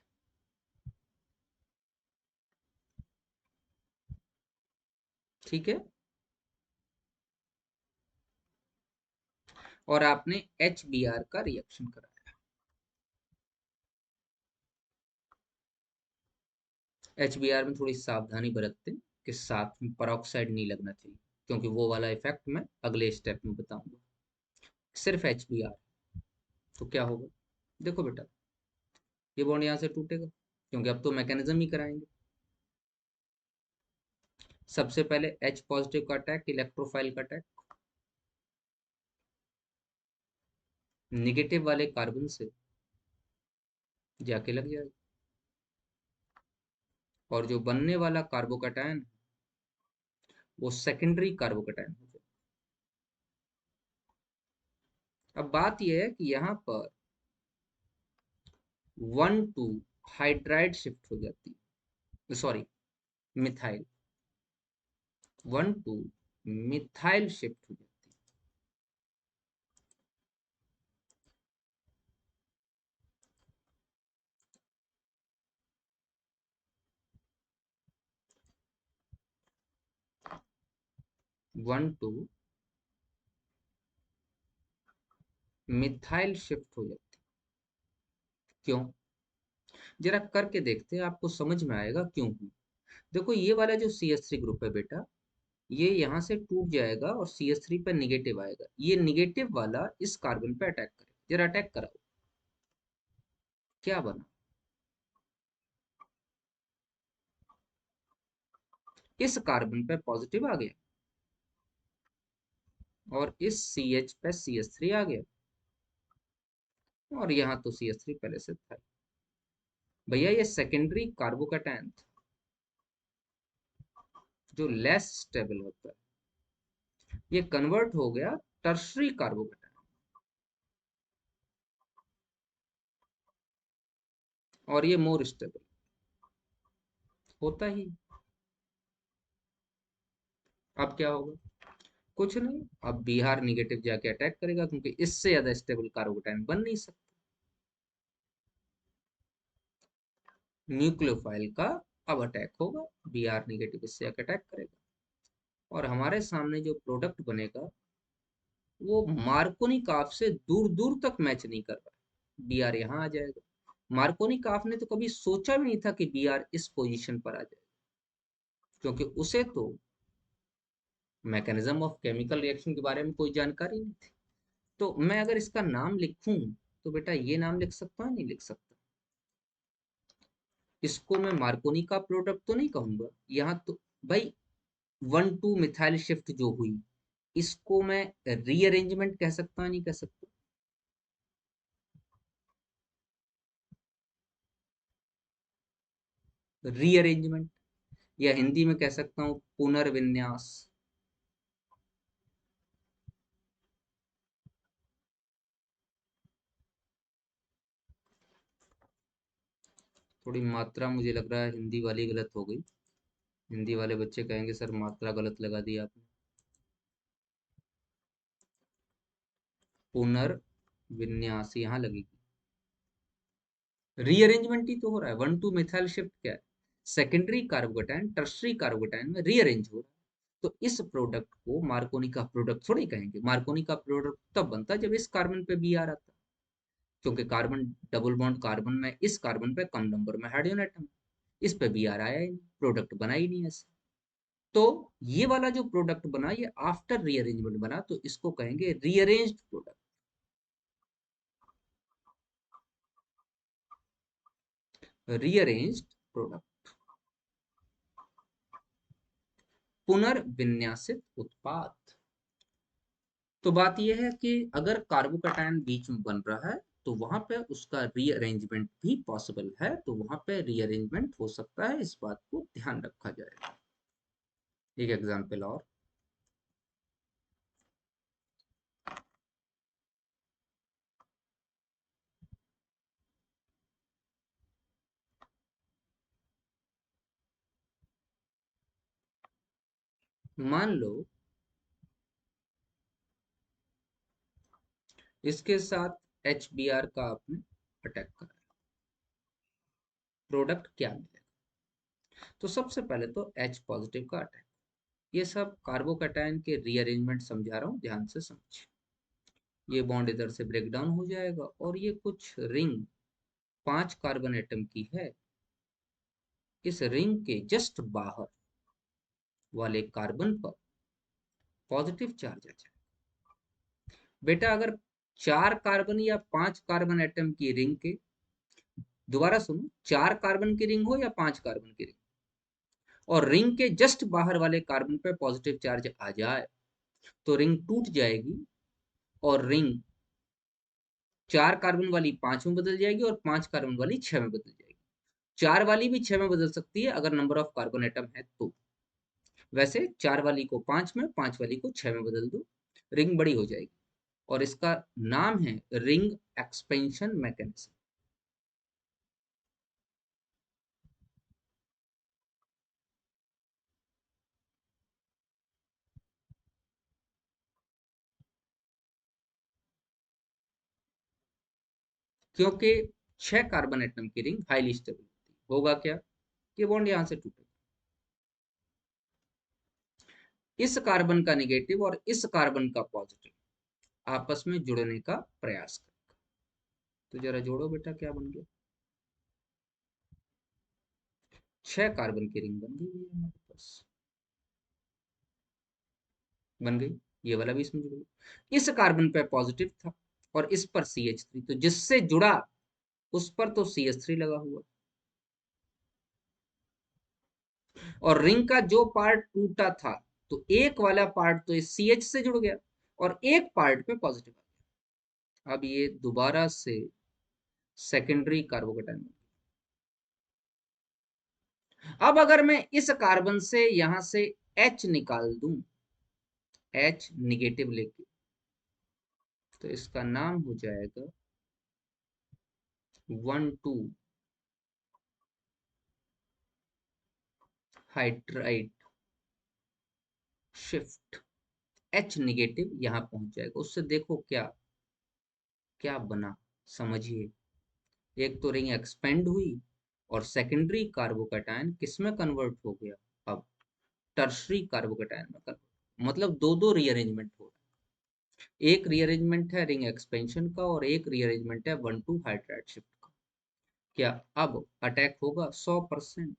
ठीक है, और आपने HBr का रिएक्शन कराया। HBr में थोड़ी सावधानी बरतते कि साथ में परऑक्साइड नहीं लगना चाहिए, क्योंकि वो वाला इफेक्ट मैं अगले स्टेप में बताऊंगा। सिर्फ HBr, तो क्या होगा? देखो बेटा, ये बॉन्ड यहाँ से टूटेगा, क्योंकि अब तो मैकेनिज्म ही कराएंगे। सबसे पहले H पॉजिटिव का अटैक, इलेक्ट्रोफाइल का अटैक, निगेटिव वाले कार्बन से जाके लग जाएगा, और जो बनने वाला कार्बोकैटायन वो सेकेंडरी कार्बोकैटायन हो जाएगा। अब बात यह है कि यहाँ पर 1,2 हाइड्राइड शिफ्ट हो जाती है, सॉरी मिथाइल, 1,2 मिथाइल शिफ्ट हो जाती है। 1,2 मिथाइल शिफ्ट हो जाती है। क्यों? जरा करके देखते हैं, आपको समझ में आएगा क्यों हुई। देखो ये वाला जो CH3 ग्रुप है बेटा, ये यहाँ से टूट जाएगा और CH3 पर निगेटिव आएगा, ये निगेटिव वाला इस कार्बन पे अटैक करेगा। जरा अटैक कराओ, क्या बना? इस कार्बन पे पॉजिटिव आ गया और इस CH पे CH3 आ गया, और यहाँ तो CH3 पहले से था। भैया ये सेकेंडरी कार्बोकैटायन था जो लेस स्टेबल होता है, ये कन्वर्ट हो गया टर्शरी कार्बोकैटायन, और ये मोर स्टेबल होता ही। अब क्या होगा? कुछ नहीं, अब बिहार निगेटिव जाके अटैक करेगा, क्योंकि इससे ज्यादा स्टेबल कार्बोकैटायन बन नहीं सकता। न्यूक्लियोफाइल का अब अटैक होगा, बी आर निगेटिव इससे अटैक करेगा, और हमारे सामने जो प्रोडक्ट बनेगा वो मार्कोनी काफ से दूर दूर तक मैच नहीं कर रहा, बी आर यहाँ आ जाएगा। मार्कोनी काफ ने तो कभी सोचा भी नहीं था कि बी आर इस पोजीशन पर आ जाएगा, क्योंकि उसे तो मैकेनिज्म ऑफ केमिकल रिएक्शन के बारे में कोई जानकारी नहीं थी। तो मैं अगर इसका नाम लिखूं तो बेटा ये नाम लिख सकता हूँ नहीं लिख सकता? इसको मैं मार्कोनी का प्रोडक्ट तो नहीं कहूंगा, यहाँ तो भाई 1,2 मिथाइल शिफ्ट जो हुई इसको मैं रीअरेंजमेंट कह सकता नहीं कह सकता? रीअरेंजमेंट, या हिंदी में कह सकता हूँ पुनर्विन्यास। थोड़ी मात्रा मुझे लग रहा है हिंदी वाली गलत हो गई, हिंदी वाले बच्चे कहेंगे सर मात्रा गलत लगा दी आपने। पुनर्विन्यास यहाँ लगेगी, रीअरेंजमेंट ही तो हो रहा है। 1,2 मिथाइल शिफ्ट क्या है, सेकेंडरी कार्बोकेटायन टर्शरी कार्बोकेटायन में रीअरेंज हो रहा है। तो इस प्रोडक्ट को मार्कोनी का प्रोडक्ट थोड़ी कहेंगे, मार्कोनी का प्रोडक्ट तब बनता है जब इस कार्बन पे बी आ रहा था, क्योंकि कार्बन डबल बॉन्ड कार्बन में इस कार्बन पे कम नंबर में हाइड्रोजन एटम, इस पे बी आर आया ही नहीं, प्रोडक्ट बना ही नहीं ऐसे। तो ये वाला जो प्रोडक्ट बना ये आफ्टर रीअरेंजमेंट बना, तो इसको कहेंगे रीअरेंज्ड प्रोडक्ट। रीअरेंज्ड प्रोडक्ट, पुनर्विन्यासित उत्पाद। तो बात यह है कि अगर कार्बोकैटायन बीच में बन रहा है तो वहां पे उसका रीअरेंजमेंट भी पॉसिबल है, तो वहां पे रीअरेंजमेंट हो सकता है, इस बात को ध्यान रखा जाएगा। एक एग्जांपल और, मान लो इसके साथ एच बी आर का आपने अटैक करा, प्रोडक्ट क्या मिलेगा? तो सबसे पहले तो एच पॉजिटिव का अटैक। ये सब कार्बोकैटायन के रीअरेंजमेंट समझा रहा हूँ, ध्यान से समझिए। ये बॉन्ड इधर से ब्रेक डाउन हो जाएगा और ये कुछ रिंग 5 कार्बन एटम की है, इस रिंग के जस्ट बाहर वाले कार्बन पर पॉजिटिव चार्ज आ जाए। बेटा अगर 4 कार्बन या 5 कार्बन एटम की रिंग के, दोबारा सुनो, 4 कार्बन की रिंग हो या 5 कार्बन की रिंग, और रिंग के जस्ट बाहर वाले कार्बन पे पॉजिटिव चार्ज आ जाए तो रिंग टूट जाएगी, और रिंग 4 कार्बन वाली 5 में बदल जाएगी और 5 कार्बन वाली 6 में बदल जाएगी। 4 वाली भी 6 में बदल सकती है अगर नंबर ऑफ कार्बन एटम है तो। वैसे 4 वाली को 5 में, 5 वाली को 6 में बदल दो, रिंग बड़ी हो जाएगी, और इसका नाम है रिंग एक्सपेंशन मैकेनिज्म। क्योंकि 6 कार्बन एटम की रिंग हाईली स्टेबल होती है, होगा क्या कि बॉन्ड यहां से टूटेगा, इस कार्बन का निगेटिव और इस कार्बन का पॉजिटिव आपस में जुड़ने का प्रयास करेगा। तो जरा जोड़ो बेटा, क्या बन गया? 6 कार्बन की रिंग बन गई है हमारे पास, बन गई। ये वाला भी इसमें जुड़ गया, इस कार्बन पे पॉजिटिव था और इस पर CH3, तो जिससे जुड़ा उस पर तो CH3 लगा हुआ, और रिंग का जो पार्ट टूटा था तो एक वाला पार्ट तो इस CH से जुड़ गया और एक पार्ट पे पॉजिटिव आ गया। अब ये दोबारा से सेकेंडरी कार्बोकेटाइन। अब अगर मैं इस कार्बन से यहां से H निकाल दूं, H निगेटिव लेके, तो इसका नाम हो जाएगा 1,2 हाइड्राइड शिफ्ट। H निगेटिव यहां पहुंच जाएगा, उससे देखो क्या क्या बना, समझिए। एक तो रिंग एक्सपेंड हुई और सेकेंडरी कार्बोकैटायन किसमें कन्वर्ट हो गया, अब टर्शरी कार्बोकैटायन में कन्वर्ट, मतलब दो दो रीअरेंजमेंट हो रहा है। एक रीअरेंजमेंट है रिंग एक्सपेंशन का और एक रीअरेंजमेंट है 1,2 हाइड्राइड शिफ्ट का। क्या अब अटैक होगा? 100%।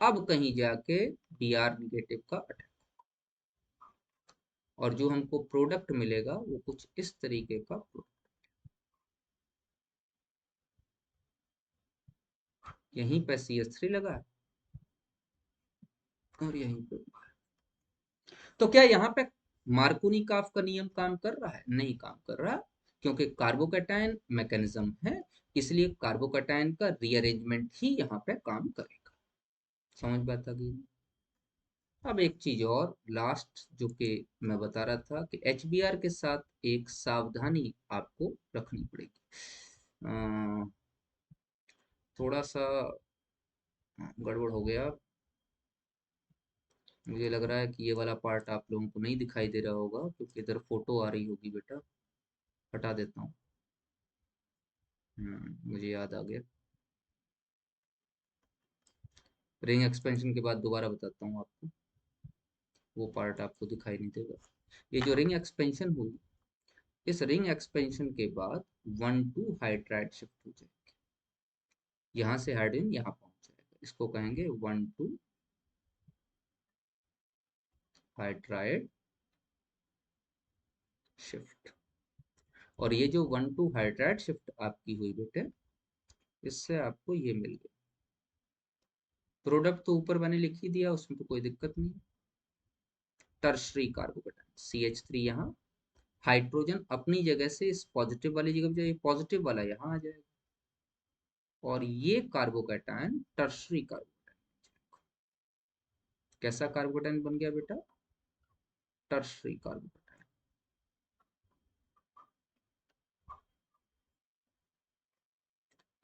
अब कहीं जाके Br निगेटिव का अटैक, और जो हमको प्रोडक्ट मिलेगा वो कुछ इस तरीके का प्रोडक्ट, यहीं पे CH3 लगा है और यहीं पे। तो क्या यहाँ पे मार्कोनिकॉफ का नियम काम कर रहा है? नहीं काम कर रहा, क्योंकि कार्बोकैटायन मैकेनिज्म है, इसलिए कार्बोकैटायन का रीअरेंजमेंट ही यहाँ पे काम करेगा। समझ बात आ गई? अब एक चीज और लास्ट जो कि मैं बता रहा था कि HBr के साथ एक सावधानी आपको रखनी पड़ेगी। थोड़ा सा गड़बड़ हो गया, मुझे लग रहा है कि ये वाला पार्ट आप लोगों को नहीं दिखाई दे रहा होगा क्योंकि इधर फोटो आ रही होगी। बेटा हटा देता हूँ। मुझे याद आ गया। रिंग एक्सपेंशन के बाद दोबारा बताता हूँ आपको, वो पार्ट आपको दिखाई नहीं देगा। ये जो रिंग एक्सपेंशन हुई, इस रिंग एक्सपेंशन के बाद 1,2 हाइड्राइड शिफ्ट हो जाएगी, यहाँ से हाइड्रोजन यहाँ पहुंच जाएगा, इसको कहेंगे 1,2 हाइड्राइड शिफ्ट। और ये जो 1,2 हाइड्राइड शिफ्ट आपकी हुई बेटे, इससे आपको ये मिल गया प्रोडक्ट। तो ऊपर मैंने लिख ही दिया, उसमें तो कोई दिक्कत नहीं। टर्शरी कार्बोकैटायन CH3 यहाँ, हाइड्रोजन अपनी जगह से इस पॉजिटिव वाली जगह पे जाए, पॉजिटिव वाला यहाँ आ जाएगा, और ये कार्बोकैटायन टर्शरी कार्बोकैटायन। कैसा कार्बोकैटायन बन गया बेटा? Tertiary carbocation.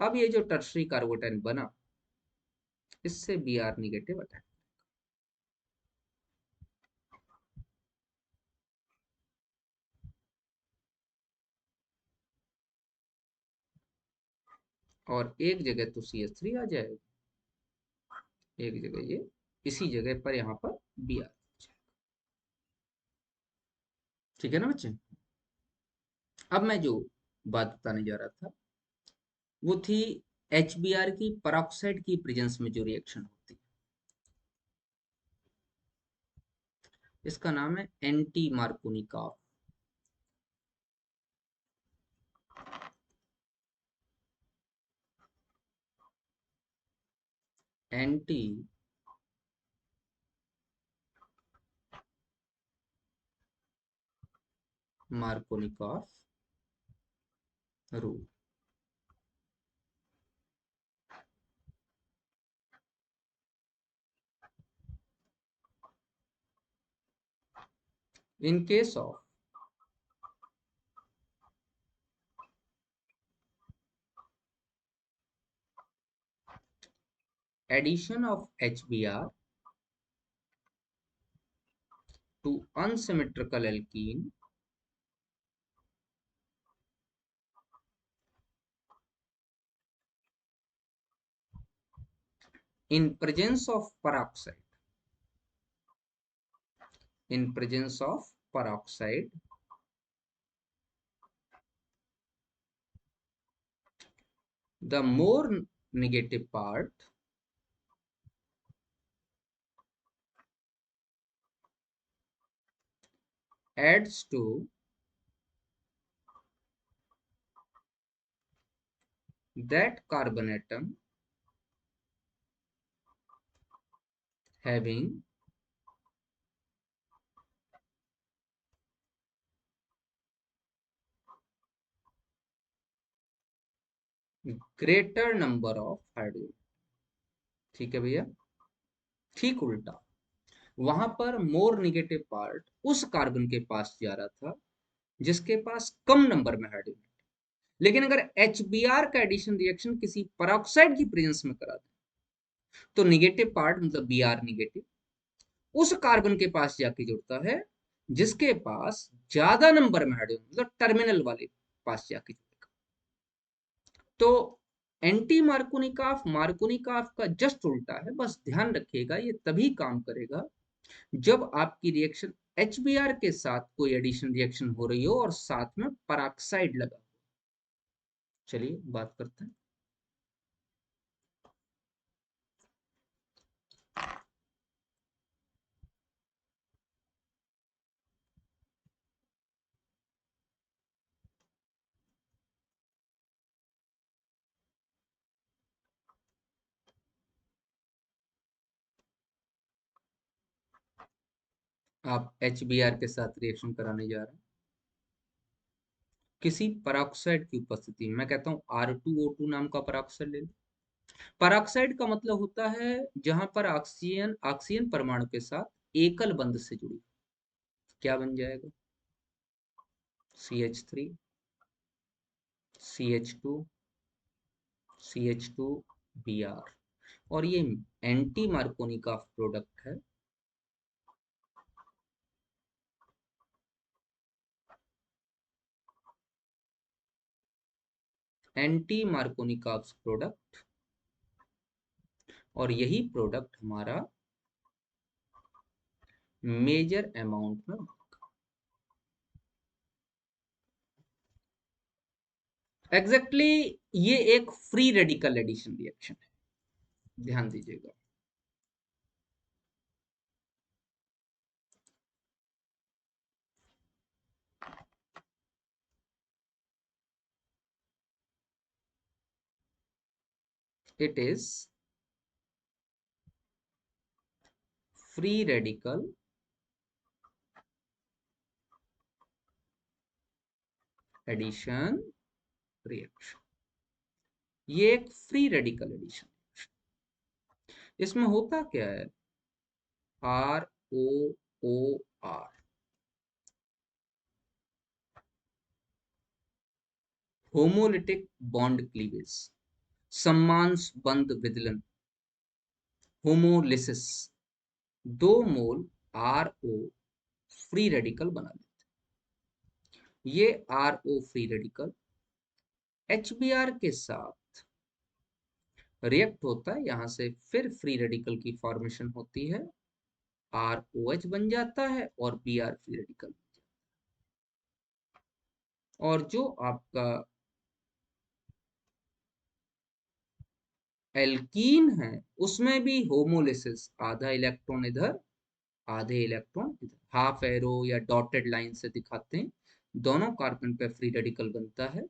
अब ये जो टर्शरी कार्बोकैटायन बना, इससे Br निगेटिव अटैक, और एक जगह तो CH3 आ जाएगा, एक जगह ये, इसी जगह पर यहाँ पर Br। ठीक है ना बच्चे? अब मैं जो बात बताने जा रहा था वो थी HBr की पेरोक्साइड की प्रेजेंस में जो रिएक्शन होती है, इसका नाम है anti Markovnikov. Anti Markovnikov rule. In case of addition of HBr to unsymmetrical alkene, in presence of peroxide, in presence of peroxide, the more negative part adds to that carbon atom having greater number of hydrogen। ठीक है भैया? ठीक उल्टा, वहां पर मोर negative part उस carbon के पास जा रहा था जिसके पास कम नंबर में हाइड्रोजन। लेकिन अगर HBr का एडिशन रिएक्शन किसी पेरोक्साइड की प्रेजेंस में करा दे तो निगेटिव पार्ट मतलब Br निगेटिव उस कार्बन के पास जाके जुड़ता है जिसके पास ज्यादा नंबर में हाइड्रोजन, मतलब टर्मिनल वाले पास जाके जुड़ेगा। तो एंटी मार्कोनिकॉफ मार्कोनिकॉफ का जस्ट उल्टा है, बस ध्यान रखिएगा ये तभी काम करेगा जब आपकी रिएक्शन HBr के साथ कोई एडिशन रिएक्शन हो रही हो और साथ में पेरोक्साइड लगा हो। चलिए बात करते हैं। आप HBr के साथ रिएक्शन कराने जा रहे हैं किसी पेरोक्साइड की उपस्थिति में। मैं कहता हूँ R2O2 नाम का पेरोक्साइड ले लो। पेरोक्साइड का मतलब होता है जहां पर ऑक्सीजन ऑक्सीजन परमाणु के साथ एकल बंध से जुड़ी। क्या बन जाएगा? CH3 CH2 CH2 Br। और ये एंटी मार्कोनिकॉफ प्रोडक्ट है। एंटी मार्कोनिकॉफ प्रोडक्ट, और यही प्रोडक्ट हमारा मेजर अमाउंट में। एग्जैक्टली ये एक फ्री रेडिकल एडिशन रिएक्शन है, ध्यान दीजिएगा। It is free radical addition reaction. ये एक फ्री रेडिकल एडिशन। इसमें होता क्या है? ROOR, होमोलिटिक बॉन्ड क्लीवेज, सम्मांश बंध विदलन, होमोलिसिस। 2 मोल RO फ्री रेडिकल बना लेते। ये RO फ्री रेडिकल HBr के साथ रिएक्ट होता है, यहां से फिर फ्री रेडिकल की फॉर्मेशन होती है, ROH बन जाता है और Br फ्री रेडिकल। और जो आपका एल्कीन है उसमें भी होमोलिसिस, आधा इलेक्ट्रॉन इधर आधे इलेक्ट्रॉन इधर, हाफ एरो या डॉटेड लाइन से दिखाते हैं, दोनों कार्बन पे फ्री रेडिकल बनता है,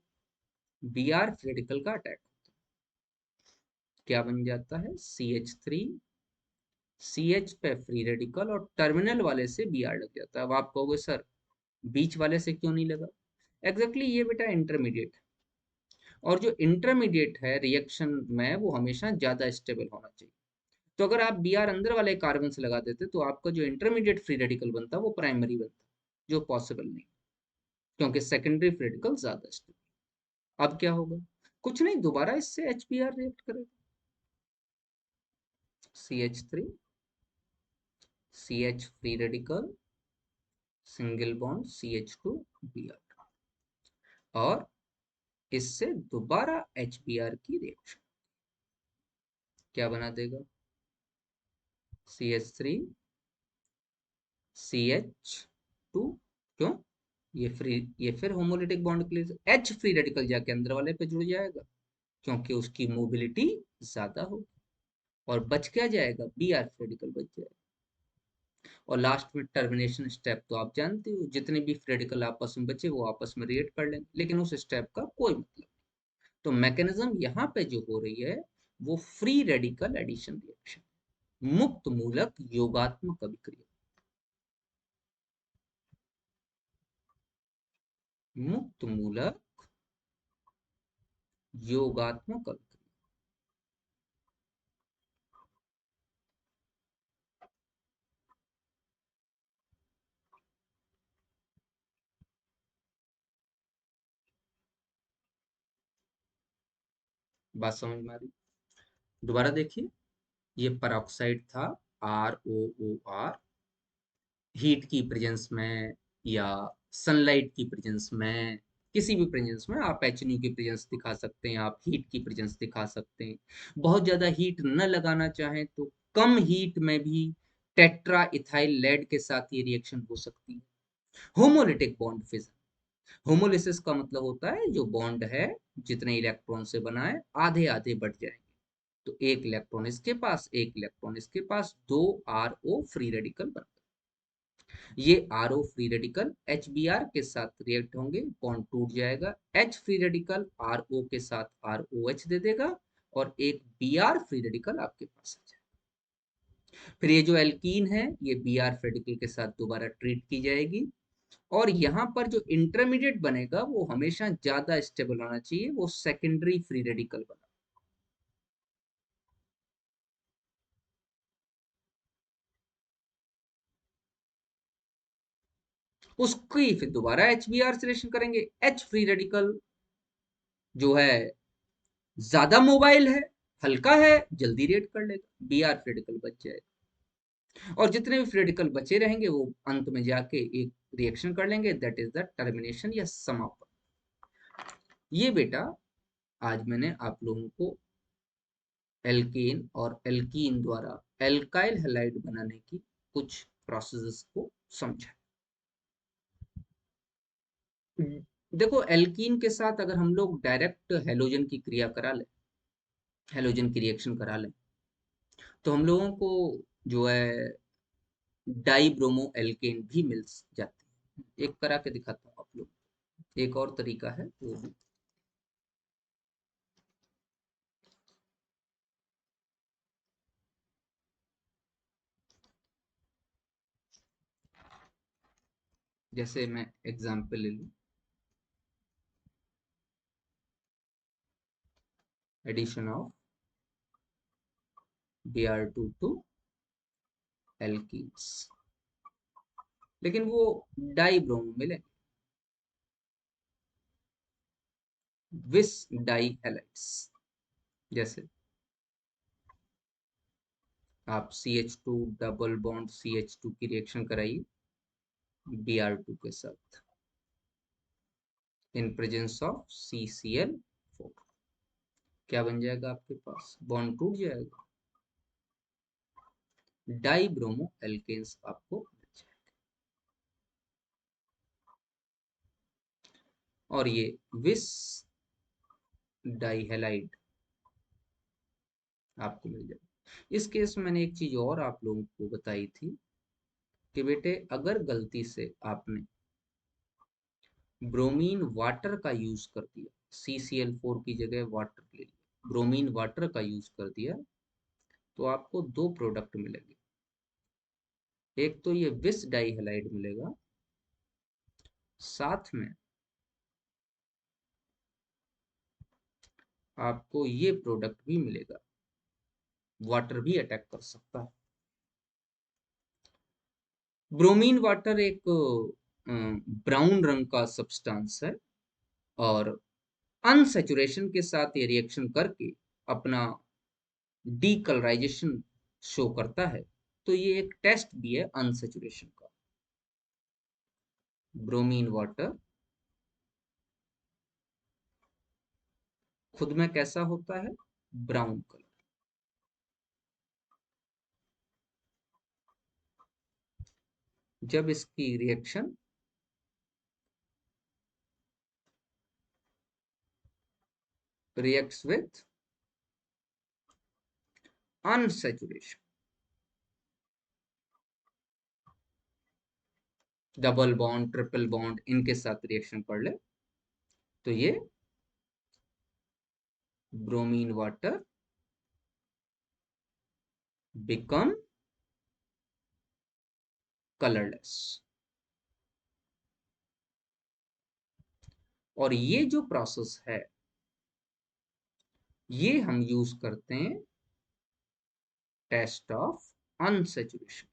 Br फ्री रेडिकल का अटैक होता है। क्या बन जाता है? CH3 CH पे फ्री रेडिकल और टर्मिनल वाले से Br लग जाता है। अब आप कहोगे सर बीच वाले से क्यों नहीं लगा? एग्जैक्टली ये बेटा इंटरमीडिएट, और जो इंटरमीडिएट है रिएक्शन में वो हमेशा ज्यादा स्टेबल होना चाहिए। तो अगर आप Br अंदर वाले कार्बन से लगा देते तो आपका जो इंटरमीडिएट फ्री रेडिकल बनता वो प्राइमरी बनता, जो पॉसिबल नहीं, क्योंकि सेकेंडरी फ्री रेडिकल ज्यादा स्टेबल। अब क्या होगा? कुछ नहीं, दोबारा इससे HBr रिएक्ट करेगा। CH3 CH free radical, single bond CH2 Br, और इससे दोबारा HBr की रिएक्शन क्या बना देगा? CH3 CH2। क्यों? ये फिर होमोलिटिक बॉन्ड के लिए H फ्री रेडिकल जाके अंदर वाले पे जुड़ जाएगा, क्योंकि उसकी मोबिलिटी ज्यादा होगी, और बच क्या जाएगा? Br फ्री रेडिकल बच जाएगा। और लास्ट में टर्मिनेशन स्टेप तो आप जानते हो, जितने भी फ्री रेडिकल आपस में बचे वो आपस में रिएक्ट कर लेंगे, लेकिन उस स्टेप का कोई मतलब। तो मैकेनिज्म यहाँ पे जो हो रही है वो फ्री रेडिकल एडिशन रिएक्शन, मुक्त मूलक योगात्मक अभिक्रिया। मुक्त मूलक योगात्मक अभिक्रिया। बात समझ में आ रही? दोबारा देखिए, ये पेरोक्साइड था, ROOR, हीट की प्रेजेंस में या सनलाइट की प्रेजेंस में किसी भी प्रेजेंस में आप HNO की प्रेजेंस दिखा सकते हैं, आप हीट की प्रेजेंस दिखा सकते हैं। बहुत ज्यादा हीट न लगाना चाहें तो कम हीट में भी टेट्रा इथाइल लेड के साथ ये रिएक्शन हो सकती है। होमोलिटिक बॉन्ड फिजन, होमोलिसिस का मतलब होता है जो बॉन्ड है जितने इलेक्ट्रॉन से बना है आधे आधे बढ़ जाएंगे। तो एक इलेक्ट्रॉन इसके पास, एक इलेक्ट्रॉन इसके पास, दो RO फ्री रेडिकल बन, ये RO फ्री रेडिकल HBr के साथ रिएक्ट होंगे, बॉन्ड टूट जाएगा, H फ्री रेडिकल RO के साथ ROH दे देगा और एक Br फ्री रेडिकल आपके पास आ जाएगा। फिर ये जो एल्कीन है ये Br फ्री रेडिकल के साथ दोबारा ट्रीट की जाएगी और यहाँ पर जो इंटरमीडिएट बनेगा वो हमेशा ज्यादा स्टेबल होना चाहिए, वो सेकेंडरी फ्री रेडिकल बना। उसकी फिर दोबारा HBr से रिएक्शन करेंगे, H फ्री रेडिकल जो है ज्यादा मोबाइल है, हल्का है, जल्दी रिएक्ट कर लेगा, Br फ्री रेडिकल बच जाएगा और जितने भी फ्री रेडिकल बचे रहेंगे वो अंत में जाके एक रिएक्शन कर लेंगे, दैट इज द टर्मिनेशन या समापन। ये बेटा आज मैंने आप लोगों को एल्केन और एल्कीन द्वारा एल्काइल हैलाइड बनाने की कुछ प्रोसेसेस को समझा। देखो एल्कीन के साथ अगर हम लोग डायरेक्ट हेलोजन की क्रिया करा लें, हेलोजन की रिएक्शन करा लें, तो हम लोगों को जो है डाई ब्रोमो एल्केन भी मिल जाती है। एक करा के दिखाता हूँ आप लोग, एक और तरीका है वो भी। जैसे मैं एग्जांपल ले लूं, addition of Br2 to alkenes, लेकिन वो डाई ब्रोमो मिले, विस डाई हैलाइड्स। जैसे आप CH2 डबल बॉन्ड CH2 की रिएक्शन कराइए Br2 के साथ इन प्रेजेंस ऑफ CCl4, क्या बन जाएगा आपके पास, बॉन्ड टूट जाएगा, डाई ब्रोमो एल्केन्स आपको मिल जाएगा। और ये विस डाई हैलाइड आपको मिल जाएगा। इस केस में मैंने एक चीज और आप लोगों को बताई थी कि बेटे अगर गलती से आपने ब्रोमीन वाटर का यूज कर दिया, CCl4 की जगह वाटर ले लिया, ब्रोमीन वाटर का यूज कर दिया, तो आपको दो प्रोडक्ट मिलेंगे। एक तो ये विस डाई हैलाइड मिलेगा, साथ में आपको ये प्रोडक्ट भी मिलेगा, वाटर भी अटैक कर सकता है। ब्रोमीन वाटर एक ब्राउन रंग का सब्सटेंस है और अनसेचुरेशन के साथ ये रिएक्शन करके अपना डीकलराइजेशन शो करता है। तो ये एक टेस्ट भी है अनसेचुरेशन का। ब्रोमीन वाटर खुद में कैसा होता है, ब्राउन कलर। जब इसकी reaction reacts with unsaturation, double bond triple bond इनके साथ रिएक्शन कर ले, तो ये ब्रोमीन वाटर बिकम कलरलेस। और ये जो प्रोसेस है ये हम यूज करते हैं टेस्ट ऑफ अनसेचुरेशन।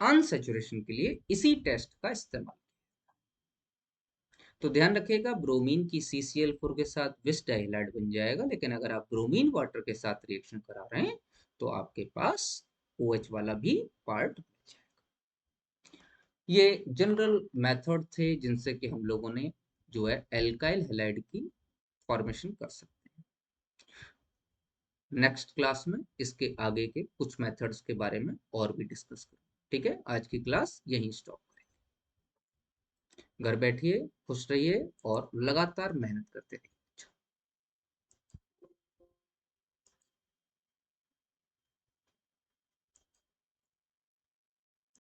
अनसेचुरेशन के लिए इसी टेस्ट का इस्तेमाल। तो ध्यान रखिएगा ब्रोमीन की CCl4 के साथ विस डाइहाइलाइड बन जाएगा, लेकिन अगर आप ब्रोमीन वाटर के साथ रिएक्शन करा रहे हैं तो आपके पास OH वाला भी पार्ट बच जाएगा। ये जनरल मेथड थे जिनसे कि हम लोगों ने जो है एल्काइल हैलाइड की फॉर्मेशन कर सकते हैं। नेक्स्ट क्लास में इसके आगे के कुछ मेथड्स के बारे में और भी डिस्कस करें। ठीक है, आज की क्लास यहीं स्टॉप करें। घर बैठिए, खुश रहिए और लगातार मेहनत करते रहिए।